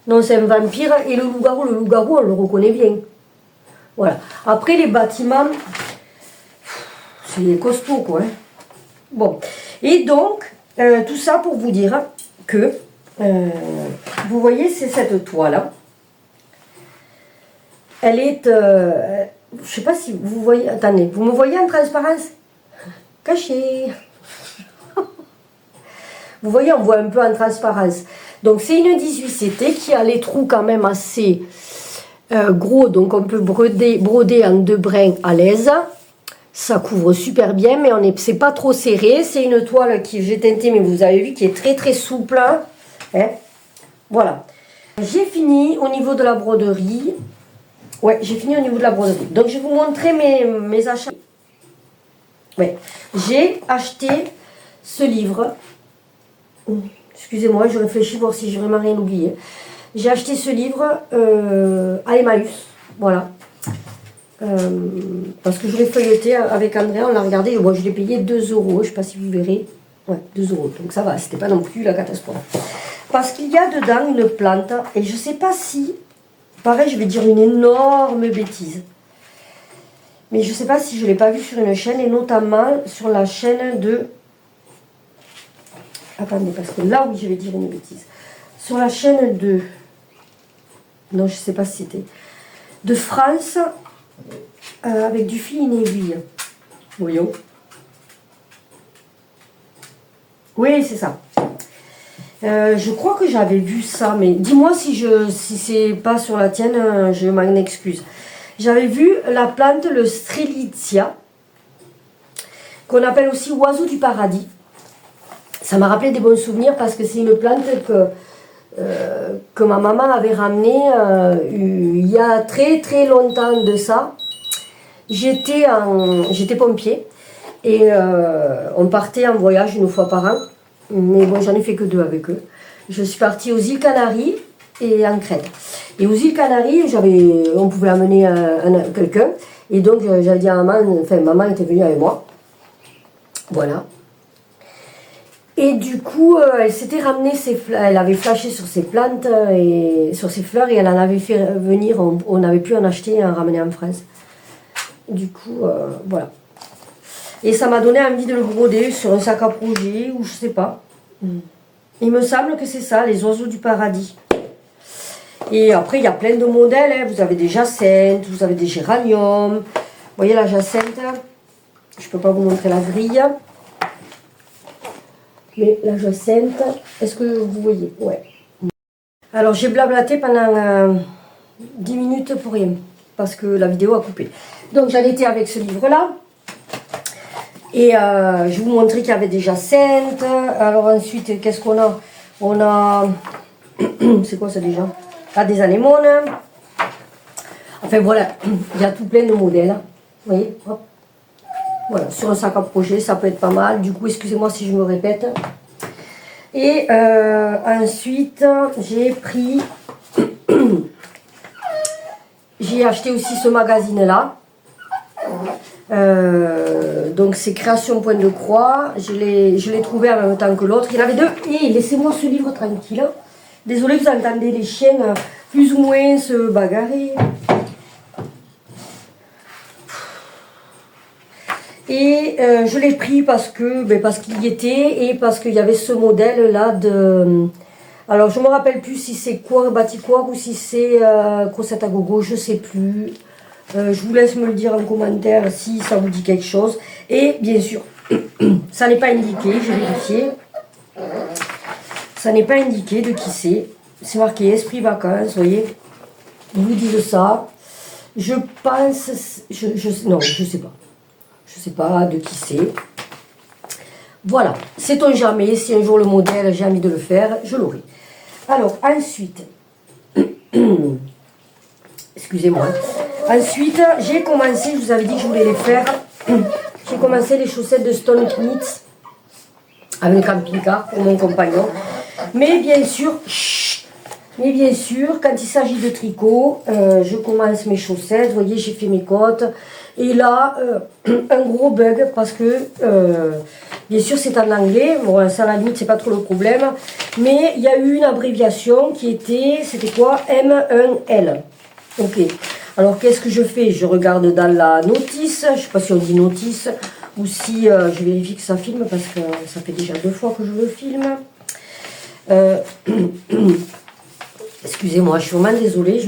Non, c'est un vampire. Et le loup-garou, on le reconnaît bien. Voilà. Après, les bâtiments, c'est costaud, quoi. Hein. Bon. Et donc, tout ça pour vous dire que, vous voyez, c'est cette toile. Elle est, je sais pas si vous voyez, attendez, vous me voyez en transparence? Caché. Vous voyez, on voit un peu en transparence. Donc, c'est une 18CT qui a les trous quand même assez... gros, donc on peut broder en 2 brins à l'aise. Ça couvre super bien, mais c'est pas trop serré. C'est une toile que j'ai teintée, mais vous avez vu, qui est très très souple. Hein. Voilà. J'ai fini au niveau de la broderie. Ouais, j'ai fini au niveau de la broderie. Donc je vais vous montrer mes achats. Ouais. J'ai acheté ce livre. Excusez-moi, je réfléchis voir si j'ai vraiment rien oublié. J'ai acheté ce livre à Emmaüs, voilà. Parce que je l'ai feuilleté avec André, on l'a regardé, et moi je l'ai payé 2 €, je ne sais pas si vous verrez. Ouais, 2 €, donc ça va, c'était pas non plus la catastrophe. Parce qu'il y a dedans une plante, et je ne sais pas si, pareil, je vais dire une énorme bêtise. Mais je ne sais pas si je ne l'ai pas vu sur une chaîne, et notamment sur la chaîne de... Attendez, parce que là, oui, je vais dire une bêtise. Sur la chaîne de... Non, je ne sais pas si c'était... De France, avec du fil in aiguille. Voyons. Oui, c'est ça. Je crois que j'avais vu ça, mais dis-moi si c'est pas sur la tienne, je m'en excuse. J'avais vu la plante, le Strelitzia, qu'on appelle aussi oiseau du paradis. Ça m'a rappelé des bons souvenirs parce que c'est une plante que ma maman avait ramenée il y a très très longtemps de ça. J'étais pompier et on partait en voyage une fois par an, mais bon, j'en ai fait que 2 avec eux. Je suis partie aux îles Canaries et en Crète. Et aux îles Canaries, on pouvait amener quelqu'un, et donc j'avais dit à maman, enfin maman était venue avec moi, voilà. Et du coup, elle s'était ramenée elle avait flashé sur ses plantes et sur ses fleurs, et elle en avait fait venir, on avait pu en acheter et en ramener en France. Du coup, voilà. Et ça m'a donné envie de le broder sur un sac à projet, ou je sais pas. Il me semble que c'est ça, les oiseaux du paradis. Et après, il y a plein de modèles, hein. Vous avez des jacinthes, vous avez des géraniums. Vous voyez la jacinthe, je ne peux pas vous montrer la grille. Mais la jacinthe, est-ce que vous voyez? Ouais. Alors j'ai blablaté pendant 10 minutes pour rien, parce que la vidéo a coupé. Donc j'en étais avec ce livre-là. Et je vous montrais qu'il y avait des jacinthes. Alors ensuite, qu'est-ce qu'on a? On a... c'est quoi ça déjà? Ah, des anémones. Enfin voilà, il y a tout plein de modèles. Vous voyez? Hop. Voilà, sur un sac à projet, ça peut être pas mal. Du coup, excusez-moi si je me répète. Et ensuite, j'ai pris... j'ai acheté aussi ce magazine-là. Donc c'est Création Point de Croix. Je l'ai trouvé en même temps que l'autre. Il y en avait deux. Et laissez-moi ce livre tranquille. Désolée, vous entendez les chiens plus ou moins se bagarrer. Et je l'ai pris parce qu'il y était et parce qu'il y avait ce modèle là de... Alors je me rappelle plus si c'est quoi Baticoire ou si c'est Crosette à gogo, je sais plus. Je vous laisse me le dire en commentaire si ça vous dit quelque chose. Et bien sûr, ça n'est pas indiqué, j'ai vérifié. Ça n'est pas indiqué de qui c'est. C'est marqué Esprit Vacances, vous voyez. Ils vous disent ça. Je pense... non, je sais pas. Je sais pas de qui c'est. Voilà. Sait-on jamais, si un jour le modèle, j'ai envie de le faire, je l'aurai. Alors, ensuite... Excusez-moi. Ensuite, j'ai commencé, je vous avais dit que je voulais les faire. J'ai commencé les chaussettes de Stone Knits avec un camping-car pour mon compagnon. Mais bien sûr, quand il s'agit de tricot, je commence mes chaussettes. Vous voyez, j'ai fait mes côtes. Et là, un gros bug parce que, bien sûr, c'est en anglais. Bon, ça, à la limite, c'est pas trop le problème. Mais il y a eu une abréviation qui était, c'était quoi? M1L. Ok. Alors, qu'est-ce que je fais? Je regarde dans la notice. Je sais pas si on dit notice ou si je vérifie que ça filme parce que ça fait déjà 2 fois que je le filme. Excusez-moi, je suis vraiment désolée.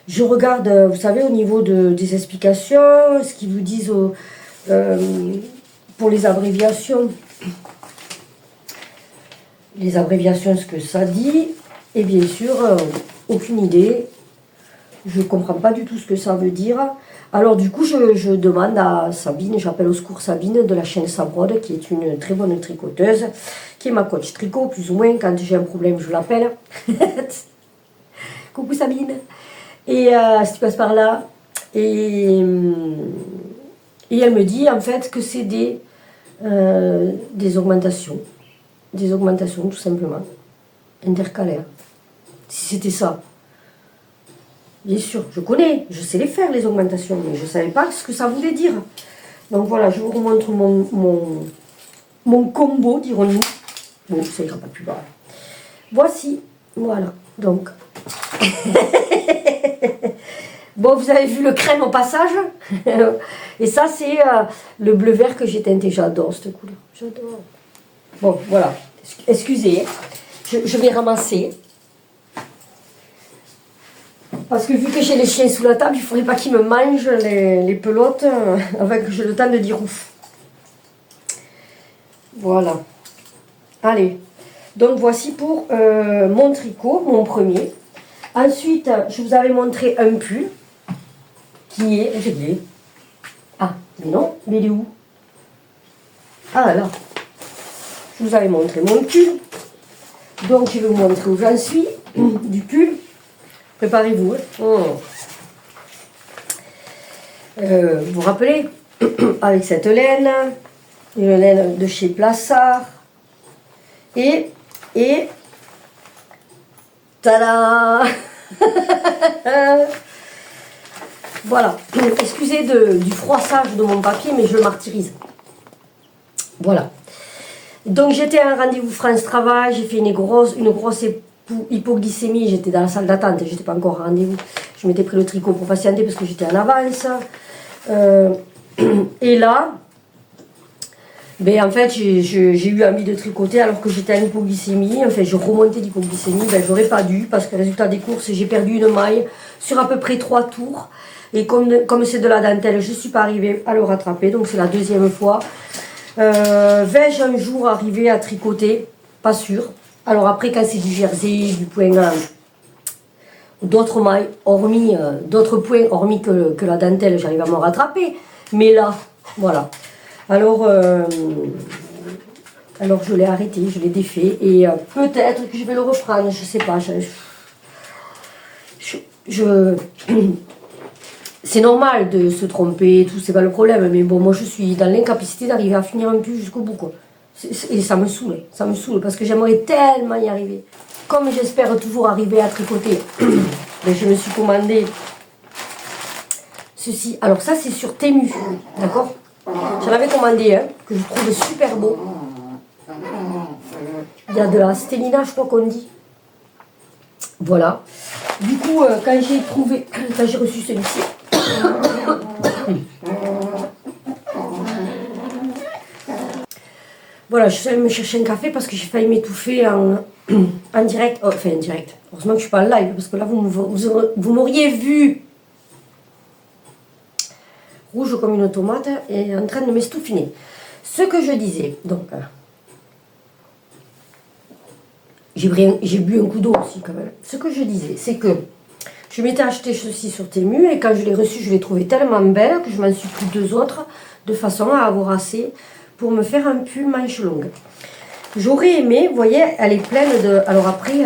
Je regarde, vous savez, au niveau des explications, ce qu'ils vous disent pour les abréviations. Les abréviations, ce que ça dit. Et bien sûr, aucune idée. Je ne comprends pas du tout ce que ça veut dire. Alors du coup, je demande à Sabine, j'appelle au secours Sabine de la chaîne Sabrode, qui est une très bonne tricoteuse, qui est ma coach tricot, plus ou moins. Quand j'ai un problème, je l'appelle. Coucou Sabine. Et si tu passes par là. Et elle me dit en fait que c'est des augmentations. Des augmentations tout simplement. Intercalaires. Si c'était ça. Bien sûr, je connais, je sais les faire les augmentations, mais je ne savais pas ce que ça voulait dire. Donc voilà, je vous remontre mon combo, dirons-nous. Bon, ça ira pas plus bas. Voici, voilà, donc. Bon, vous avez vu le crème au passage. Et ça, c'est le bleu vert que j'ai teinté. J'adore cette couleur, j'adore. Bon, voilà, excusez, je vais ramasser. Parce que vu que j'ai les chiens sous la table, il ne faudrait pas qu'ils me mangent les pelotes avec que j'ai le temps de dire ouf. Voilà. Allez. Donc voici pour mon tricot, mon premier. Ensuite, je vous avais montré un pull qui est réglé. Ah, mais non, mais il est où? Ah là. Je vous avais montré mon pull. Donc je vais vous montrer où j'en suis du pull. Préparez-vous. Vous vous rappelez, avec cette laine, une laine de chez Plassard, et tada. Voilà. Excusez du froissage de mon papier, mais je le martyrise. Voilà. Donc j'étais à un rendez-vous France Travail, j'ai fait une grosse hypoglycémie, j'étais dans la salle d'attente, j'étais pas encore à rendez-vous. Je m'étais pris le tricot pour patienter parce que j'étais en avance. Et là, ben en fait, j'ai eu envie de tricoter alors que j'étais en hypoglycémie. Enfin, je remontais d'hypoglycémie, ben j'aurais pas dû parce que résultat des courses, j'ai perdu une maille sur à peu près 3 tours. Et comme c'est de la dentelle, je suis pas arrivée à le rattraper, donc c'est la 2e fois. Vais-je un jour arriver à tricoter? Pas sûr. Alors après, quand c'est du jersey, du point d'autres mailles, hormis d'autres points, hormis que la dentelle, j'arrive à me rattraper. Mais là, voilà. Alors je l'ai arrêté, je l'ai défait. Et peut-être que je vais le reprendre, je sais pas. C'est normal de se tromper, tout, c'est pas le problème. Mais bon, moi je suis dans l'incapacité d'arriver à finir un pull jusqu'au bout, quoi. Et ça me saoule parce que j'aimerais tellement y arriver. Comme j'espère toujours arriver à tricoter, ben je me suis commandé ceci. Alors ça c'est sur Temu, d'accord? J'en avais commandé un que je trouve super beau. Il y a de la stélina, je crois qu'on dit. Voilà. Du coup, quand j'ai reçu celui-ci, voilà, je suis allée me chercher un café parce que j'ai failli m'étouffer en direct. Enfin, en direct. Heureusement que je ne suis pas en live parce que là, vous m'auriez vu rouge comme une tomate et en train de m'estoufiner. Ce que je disais, donc, j'ai bu un coup d'eau aussi quand même. Ce que je disais, c'est que je m'étais acheté ceci sur Temu et quand je l'ai reçu, je l'ai trouvé tellement belle que je m'en suis pris 2 autres de façon à avoir assez pour me faire un pull manche longue. J'aurais aimé, vous voyez, elle est pleine de... Alors après,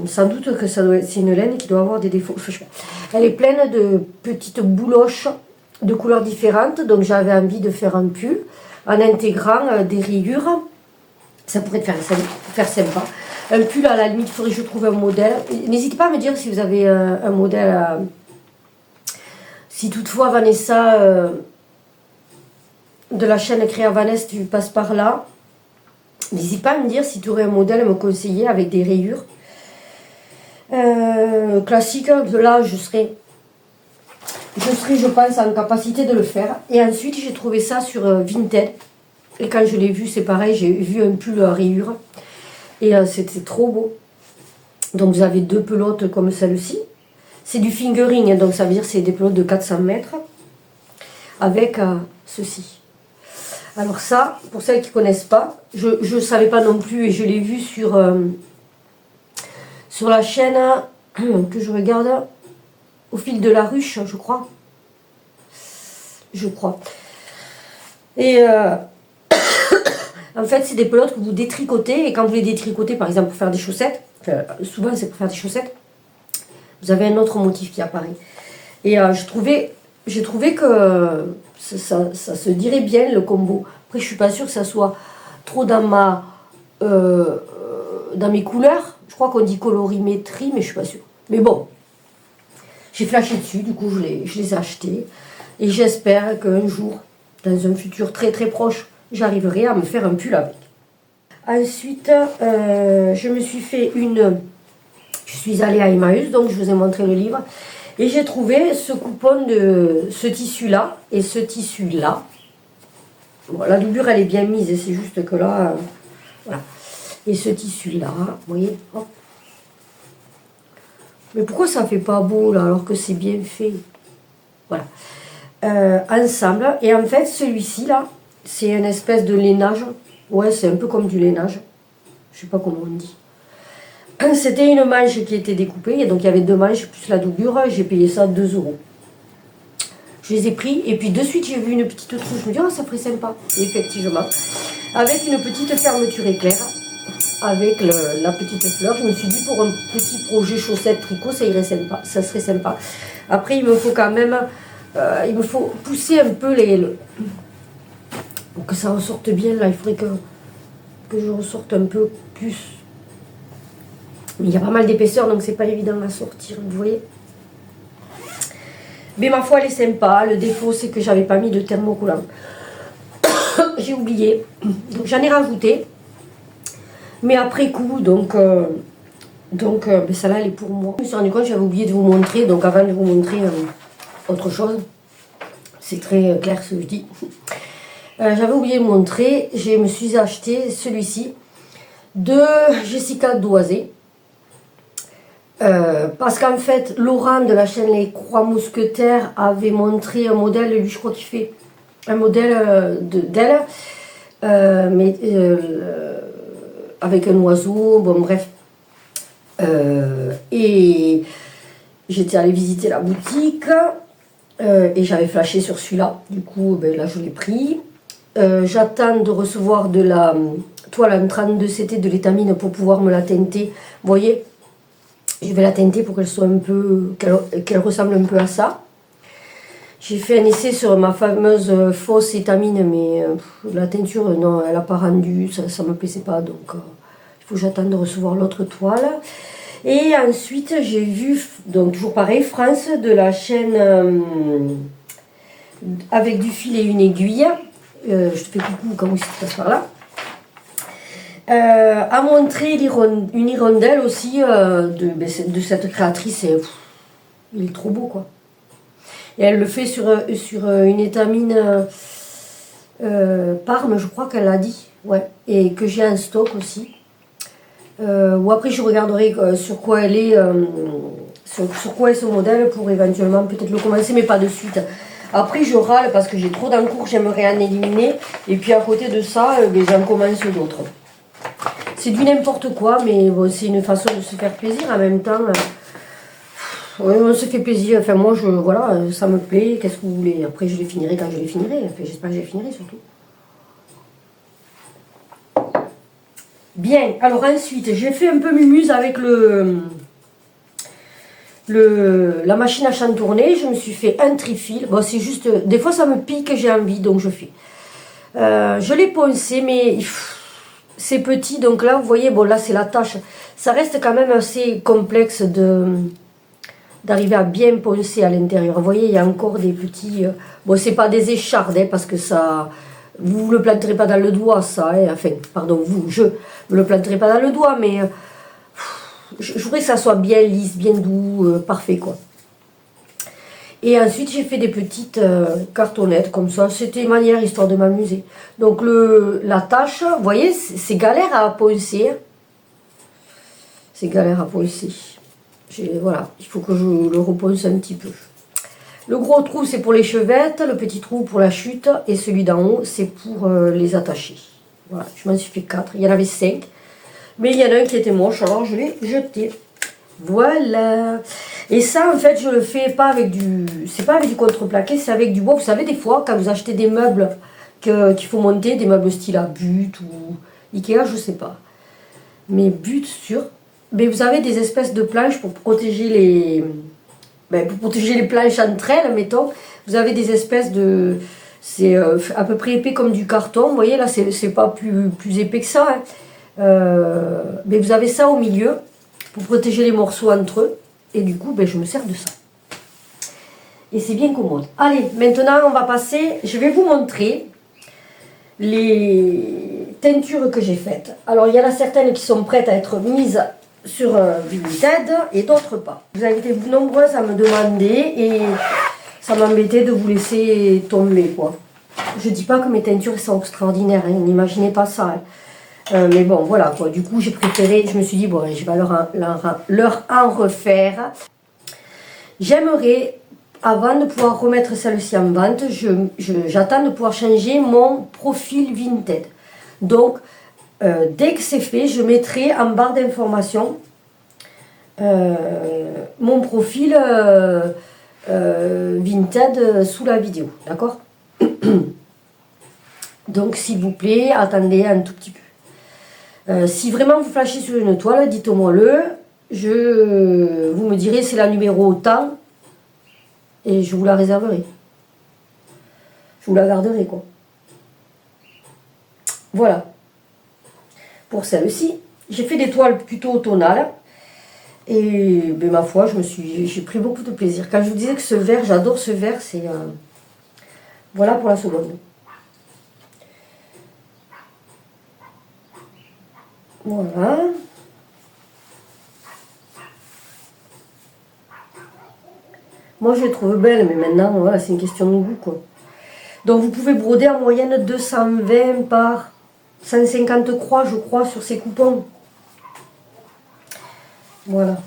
sans doute que c'est une laine qui doit avoir des défauts. Je sais pas. Elle est pleine de petites bouloches de couleurs différentes. Donc j'avais envie de faire un pull en intégrant des rayures. Ça pourrait faire sympa. Un pull, à la limite, il faudrait que je trouve un modèle. N'hésitez pas à me dire si vous avez un modèle. Si toutefois, Vanessa, de la chaîne Créa Vanessa, tu passes par là. N'hésite pas à me dire si tu aurais un modèle à me conseiller avec des rayures. Classique, là, je serais, je pense, en capacité de le faire. Et ensuite, j'ai trouvé ça sur Vinted. Et quand je l'ai vu, c'est pareil, j'ai vu un pull à rayures. Et c'était trop beau. Donc vous avez 2 pelotes comme celle-ci. C'est du fingering, donc ça veut dire que c'est des pelotes de 400 mètres. Avec ceci. Alors ça, pour celles qui ne connaissent pas, je ne savais pas non plus et je l'ai vu sur la chaîne que je regarde au fil de la ruche, je crois. Et en fait, c'est des pelotes que vous détricotez et quand vous les détricotez, par exemple, pour faire des chaussettes, souvent c'est pour faire des chaussettes, vous avez un autre motif qui apparaît. Et j'ai trouvé que ça se dirait bien le combo. Après, je suis pas sûre que ça soit trop dans mes couleurs. Je crois qu'on dit colorimétrie, mais je suis pas sûre. Mais bon, j'ai flashé dessus, du coup je les ai achetés. Et j'espère qu'un jour, dans un futur très très proche, j'arriverai à me faire un pull avec. Ensuite, je me suis fait je suis allée à Emmaüs, donc je vous ai montré le livre. Et j'ai trouvé ce coupon de ce tissu-là et ce tissu-là. Bon, la doublure, elle est bien mise, c'est juste que là, voilà. Et ce tissu-là, vous voyez, hop. Mais pourquoi ça fait pas beau, là, alors que c'est bien fait? Voilà. Ensemble. Et en fait, celui-ci, là, c'est une espèce de lainage. Ouais, c'est un peu comme du lainage. Je sais pas comment on dit. C'était une manche qui était découpée, et donc il y avait 2 manches plus la doublure, j'ai payé ça 2 €. Je les ai pris, et puis de suite j'ai vu une petite trousse, je me dis, oh ça ferait sympa, et effectivement, avec une petite fermeture éclair, avec la petite fleur, je me suis dit pour un petit projet chaussette tricot, ça irait sympa, ça serait sympa. Après il me faut quand même, il me faut pousser un peu pour que ça ressorte bien, là il faudrait que je ressorte un peu plus. Mais il y a pas mal d'épaisseur, donc c'est pas évident à sortir, vous voyez. Mais ma foi, elle est sympa. Le défaut, c'est que j'avais pas mis de thermocollant. J'ai oublié. Donc j'en ai rajouté. Mais après coup, donc celle-là, elle est pour moi. Je me suis rendu compte que j'avais oublié de vous montrer. Donc avant de vous montrer autre chose, c'est très clair ce que je dis. J'avais oublié de montrer. Je me suis acheté celui-ci de Jessica Doisé. Parce qu'en fait, Laurent de la chaîne Les Croix Mousquetaires avait montré un modèle, lui je crois qu'il fait un modèle d'elle, mais avec un oiseau, bon bref. Et j'étais allée visiter la boutique et j'avais flashé sur celui-là, du coup ben, là je l'ai pris. J'attends de recevoir de la toile en 32 CT de l'étamine pour pouvoir me la teinter, vous voyez. Je vais la teinter pour qu'elle soit un peu, qu'elle ressemble un peu à ça. J'ai fait un essai sur ma fameuse fausse étamine, mais la teinture, non, elle n'a pas rendu, ça ne me plaisait pas, donc il faut que j'attende de recevoir l'autre toile. Et ensuite, j'ai vu, donc toujours pareil, France, de la chaîne avec du fil et une aiguille. Je te fais coucou quand tu passes par là. A montré une hirondelle aussi de cette créatrice. Et, il est trop beau, quoi. Et elle le fait sur une étamine Parme, je crois qu'elle l'a dit. Ouais. Et que j'ai en stock aussi. Ou après je regarderai sur quoi elle est, sur quoi est ce modèle pour éventuellement peut-être le commencer, mais pas de suite. Après je râle parce que j'ai trop d'encours, j'aimerais en éliminer. Et puis à côté de ça, j'en commence d'autres. C'est du n'importe quoi, mais bon, c'est une façon de se faire plaisir en même temps. Ouais, on se fait plaisir, enfin moi voilà, ça me plaît, qu'est-ce que vous voulez. Après je les finirai quand je les finirai, enfin, j'espère que je les finirai surtout. Bien, alors ensuite, j'ai fait un peu mumuse avec la machine à chantourner. Je me suis fait un trifil. Bon, c'est juste, des fois ça me pique, j'ai envie, donc je fais. Je l'ai poncé, mais c'est petit, donc là, vous voyez, bon là c'est la tâche. Ça reste quand même assez complexe d'arriver à bien poncer à l'intérieur. Vous voyez, il y a encore des petits... bon, c'est pas des échardes, hein, parce que ça... Vous ne le planterez pas dans le doigt, ça. Hein, enfin, pardon, je ne le planterai pas dans le doigt, mais... je voudrais que ça soit bien lisse, bien doux, parfait, quoi. Et ensuite, j'ai fait des petites cartonnettes, comme ça. C'était une manière, histoire de m'amuser. Donc, la tâche, vous voyez, c'est galère à poncer. C'est galère à poncer. Voilà, il faut que je le reponce un petit peu. Le gros trou, c'est pour les chevettes, le petit trou pour la chute, et celui d'en haut, c'est pour les attacher. Voilà, je m'en suis fait 4. Il y en avait 5. Mais il y en a un qui était moche, alors je l'ai jeté. Voilà. Et ça, en fait, je le fais pas avec du... C'est pas avec du contreplaqué, c'est avec du bois. Vous savez, des fois, quand vous achetez des meubles qu'il faut monter, des meubles style à but ou Ikea, je sais pas. Mais but sûr. Mais vous avez des espèces de planches pour protéger les... pour protéger les planches entre elles, mettons. Vous avez des espèces de... C'est à peu près épais comme du carton. Vous voyez, là, c'est pas plus épais que ça. Hein. Mais vous avez ça au milieu pour protéger les morceaux entre eux. Et du coup, je me sers de ça. Et c'est bien commode. Allez, maintenant, on va passer... Je vais vous montrer les teintures que j'ai faites. Alors, il y en a certaines qui sont prêtes à être mises sur Vinted et d'autres pas. Vous avez été nombreuses à me demander et ça m'embêtait de vous laisser tomber, quoi. Je dis pas que mes teintures sont extraordinaires, hein, n'imaginez pas ça. Hein. Mais bon, voilà, quoi. Du coup, j'ai préféré, je me suis dit, bon, je vais leur en refaire. J'aimerais, avant de pouvoir remettre celle-ci en vente, j'attends de pouvoir changer mon profil Vinted. Donc, dès que c'est fait, je mettrai en barre d'informations mon profil Vinted sous la vidéo, d'accord? Donc, s'il vous plaît, attendez un tout petit peu. Si vraiment vous flashez sur une toile, dites-moi le. Vous me direz c'est la numéro autant et je vous la réserverai. Je vous la garderai, quoi. Voilà. Pour celle-ci, j'ai fait des toiles plutôt tonales. Et ma foi, j'ai pris beaucoup de plaisir. Quand je vous disais que ce vert, j'adore ce vert, c'est... voilà pour la seconde. Voilà. Moi, je les trouve belles, mais maintenant, voilà, c'est une question de goût, quoi. Donc, vous pouvez broder en moyenne 220 par 150 croix, je crois, sur ces coupons. Voilà.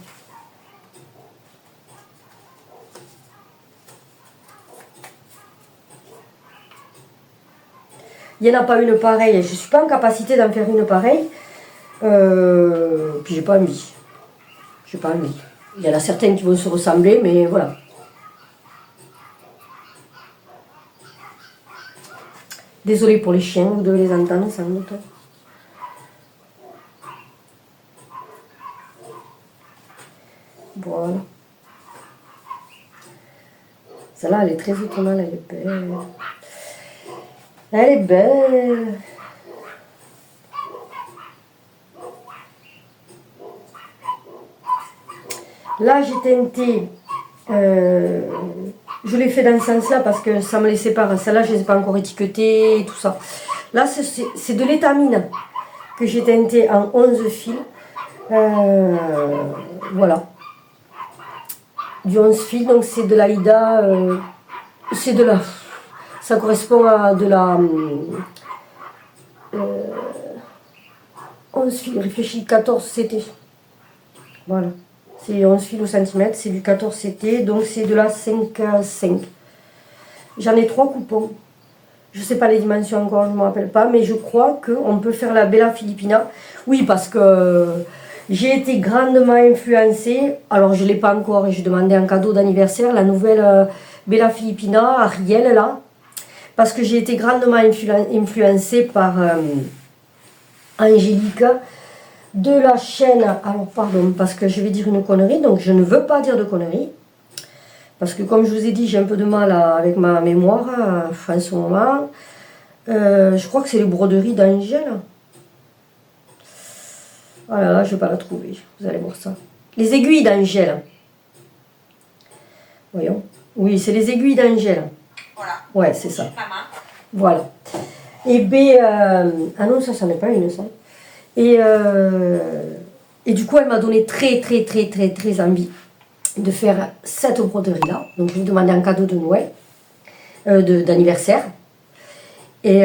Il n'y en a pas une pareille. Je ne suis pas en capacité d'en faire une pareille. Puis j'ai pas envie. J'ai pas envie. Il y en a certaines qui vont se ressembler, mais voilà. Désolée pour les chiens, vous devez les entendre sans doute. Voilà. Celle-là, elle est très automnale, elle est belle. Elle est belle. Là, j'ai teinté, je l'ai fait dans ce sens-là parce que ça me laissait pas. Celle-là, je ne les ai pas encore étiquetées et tout ça. Là, c'est de l'étamine que j'ai teinté en 11 fils. Voilà. Du 11 fils, donc c'est de l'Aïda. C'est de la. Ça correspond à de la. 11 fils, réfléchis, 14 CT. Voilà. C'est 11 fils au centimètre, c'est du 14 CT, donc c'est de la 5,5. J'en ai 3 coupons. Je ne sais pas les dimensions encore, je ne me rappelle pas, mais je crois qu'on peut faire la Bella Filipina. Oui, parce que j'ai été grandement influencée, alors je ne l'ai pas encore et j'ai demandé un cadeau d'anniversaire, la nouvelle Bella Filipina, Ariel là, parce que j'ai été grandement influencée par Angélique, de la chaîne, alors pardon, parce que je vais dire une connerie, donc je ne veux pas dire de conneries, parce que comme je vous ai dit, j'ai un peu de mal avec ma mémoire en ce moment. Je crois que c'est les broderies d'Angèle. Voilà, là, je ne vais pas la trouver, vous allez voir ça. Les aiguilles d'Angèle. Voyons. Oui, c'est les aiguilles d'Angèle. Voilà. Ouais, c'est ça. Maman. Voilà. Et bien, ah non, ça n'est pas une, ça. Et du coup, elle m'a donné très envie de faire cette broderie-là. Donc, je lui ai demandé un cadeau de Noël, d'anniversaire. Et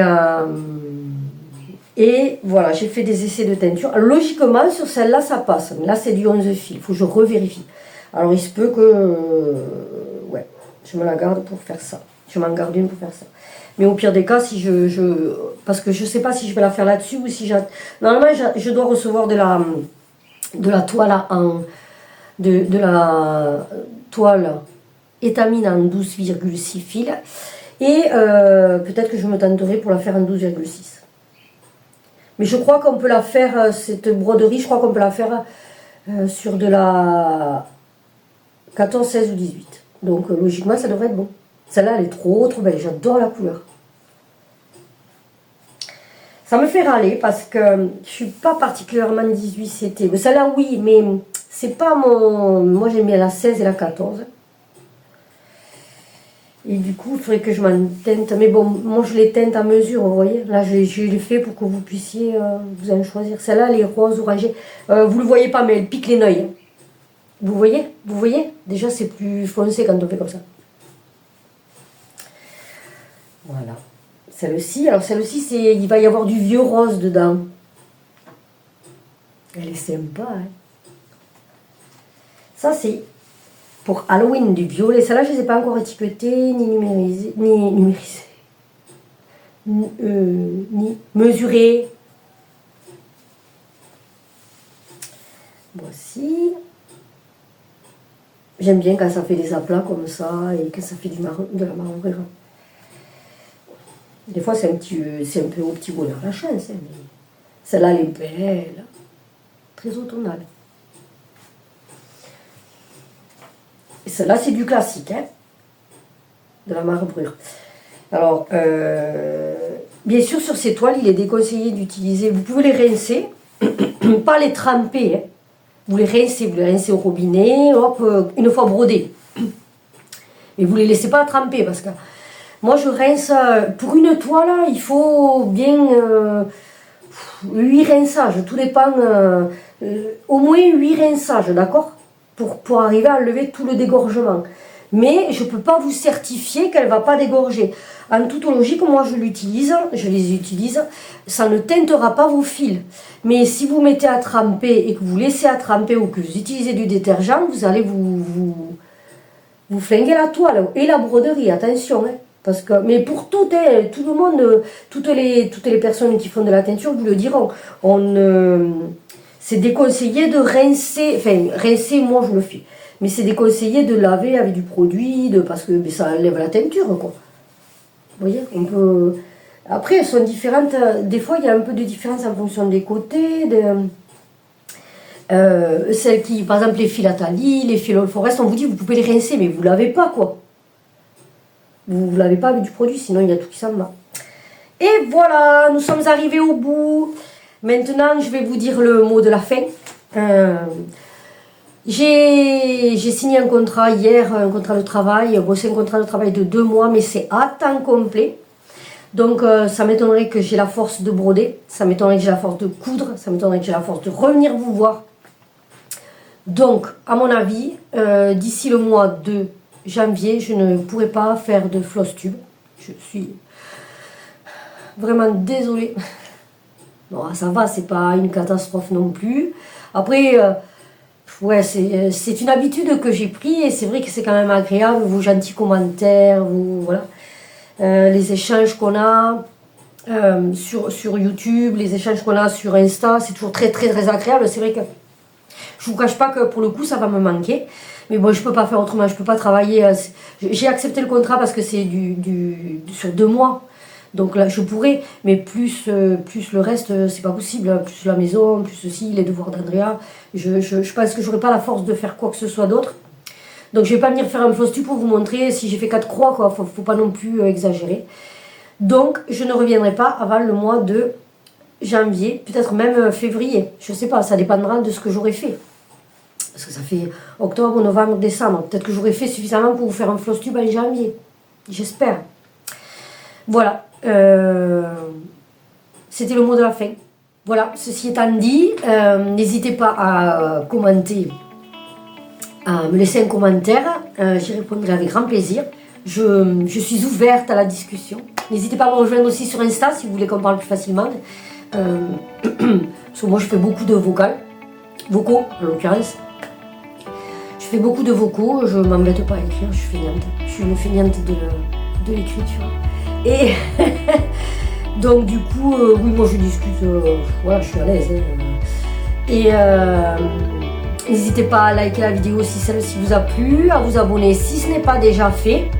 voilà, j'ai fait des essais de teinture. Alors, logiquement, sur celle-là, ça passe. Mais là, c'est du 11 fils. Il faut que je revérifie. Alors, il se peut que... ouais, je me la garde pour faire ça. Je m'en garde une pour faire ça. Mais au pire des cas, si parce que je ne sais pas si je vais la faire là-dessus ou si normalement, je dois recevoir de la toile de la toile étamine en 12,6 fils. Et peut-être que je me tenterai pour la faire en 12,6. Mais je crois qu'on peut la faire, cette broderie, je crois qu'on peut la faire sur de la 14, 16 ou 18. Donc logiquement, ça devrait être bon. Celle-là, elle est trop belle. J'adore la couleur. Ça me fait râler parce que je ne suis pas particulièrement 18 CT. Celle-là, oui, mais c'est pas mon... Moi, j'aime bien la 16 et la 14. Et du coup, il faudrait que je m'en teinte. Mais bon, moi, je les teinte à mesure, vous voyez. Là, je les fais pour que vous puissiez vous en choisir. Celle-là, elle est rose, orangée. Vous ne le voyez pas, mais elle pique les noyaux. Vous voyez? Vous voyez? Déjà, c'est plus foncé quand on fait comme ça. Voilà. Celle-ci, alors celle-ci, il va y avoir du vieux rose dedans. Elle est sympa, hein. Ça, c'est pour Halloween du violet. Celle-là, je ne les ai pas encore étiquetées, ni numérisées, ni mesurées. Voici. J'aime bien quand ça fait des aplats comme ça et que ça fait de la marronnerie. Des fois, c'est un peu au petit bonheur la chance, hein, mais celle-là, elle est belle. Très automnale. Et celle-là, c'est du classique, hein, de la marbrure. Alors, bien sûr, sur ces toiles, il est déconseillé d'utiliser... Vous pouvez les rincer, pas les tremper, hein. Vous les rincez au robinet, hop, une fois brodés. Mais vous ne les laissez pas tremper, parce que... Moi, je rince, pour une toile, il faut bien 8 rinçages, tout dépend, au moins 8 rinçages, d'accord, pour arriver à enlever tout le dégorgement. Mais je ne peux pas vous certifier qu'elle ne va pas dégorger. En toute logique, moi, je les utilise, ça ne teintera pas vos fils. Mais si vous mettez à tremper et que vous laissez à tremper ou que vous utilisez du détergent, vous allez vous flinguer la toile et la broderie, attention, hein. Parce que, mais pour tout le monde, toutes les personnes qui font de la teinture vous le diront. C'est déconseillé de rincer, enfin rincer, moi je le fais. Mais c'est déconseillé de laver avec du produit, parce que ça enlève la teinture, quoi. Vous voyez, on peut... Après, elles sont différentes. Des fois, il y a un peu de différence en fonction des côtés. Celles qui, par exemple, les fils à talis, les fils All Forest, on vous dit, vous pouvez les rincer, mais vous ne lavez pas, quoi. Vous ne l'avez pas avec du produit, sinon il y a tout qui s'en va. Et voilà, nous sommes arrivés au bout. Maintenant, je vais vous dire le mot de la fin. J'ai signé un contrat hier, un contrat de travail. Bon, c'est un contrat de travail de 2 mois, mais c'est à temps complet. Donc, ça m'étonnerait que j'ai la force de broder. Ça m'étonnerait que j'ai la force de coudre. Ça m'étonnerait que j'ai la force de revenir vous voir. Donc, à mon avis, d'ici le mois de janvier, je ne pourrai pas faire de floss tube. Je suis vraiment désolée. Bon, ça va, c'est pas une catastrophe non plus. Après, ouais, c'est une habitude que j'ai pris et c'est vrai que c'est quand même agréable, vos gentils commentaires, voilà, les échanges qu'on a sur YouTube, les échanges qu'on a sur Insta, c'est toujours très très très agréable. C'est vrai que je vous cache pas que pour le coup ça va me manquer, mais bon, je peux pas faire autrement, je peux pas travailler. J'ai accepté le contrat parce que c'est sur 2 mois. Donc là, je pourrais, mais plus le reste, c'est pas possible. Plus la maison, plus ceci, les devoirs d'Andrea. Je pense que j'aurais pas la force de faire quoi que ce soit d'autre. Donc je vais pas venir faire un floss tube pour vous montrer si j'ai fait 4 croix, quoi. Faut pas non plus exagérer. Donc je ne reviendrai pas avant le mois de janvier, peut-être même février. Je sais pas, ça dépendra de ce que j'aurai fait. Parce que ça fait octobre, novembre, décembre. Peut-être que j'aurai fait suffisamment pour vous faire un floss tube en janvier. J'espère. Voilà. C'était le mot de la fin. Voilà, ceci étant dit, n'hésitez pas à commenter, à me laisser un commentaire, j'y répondrai avec grand plaisir. Je suis ouverte à la discussion. N'hésitez pas à me rejoindre aussi sur Insta si vous voulez qu'on parle plus facilement. Parce que moi je fais beaucoup de vocaux en l'occurrence. Je fais beaucoup de vocaux, je m'embête pas à écrire, je suis feignante. Je suis une feignante de l'écriture. Et donc du coup, oui, moi je discute, voilà, je suis à l'aise. Et n'hésitez pas à liker la vidéo si celle-ci vous a plu, à vous abonner si ce n'est pas déjà fait.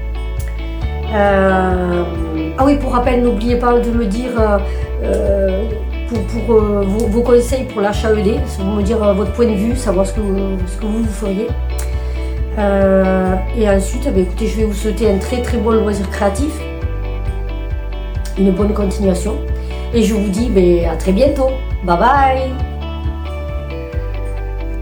Ah oui, pour rappel, n'oubliez pas de me dire pour vos conseils pour l'achat ED, vous me dire votre point de vue, savoir ce que vous feriez. Et ensuite, écoutez, je vais vous souhaiter un très très bon loisir créatif. Une bonne continuation et je vous dis à très bientôt. Bye bye.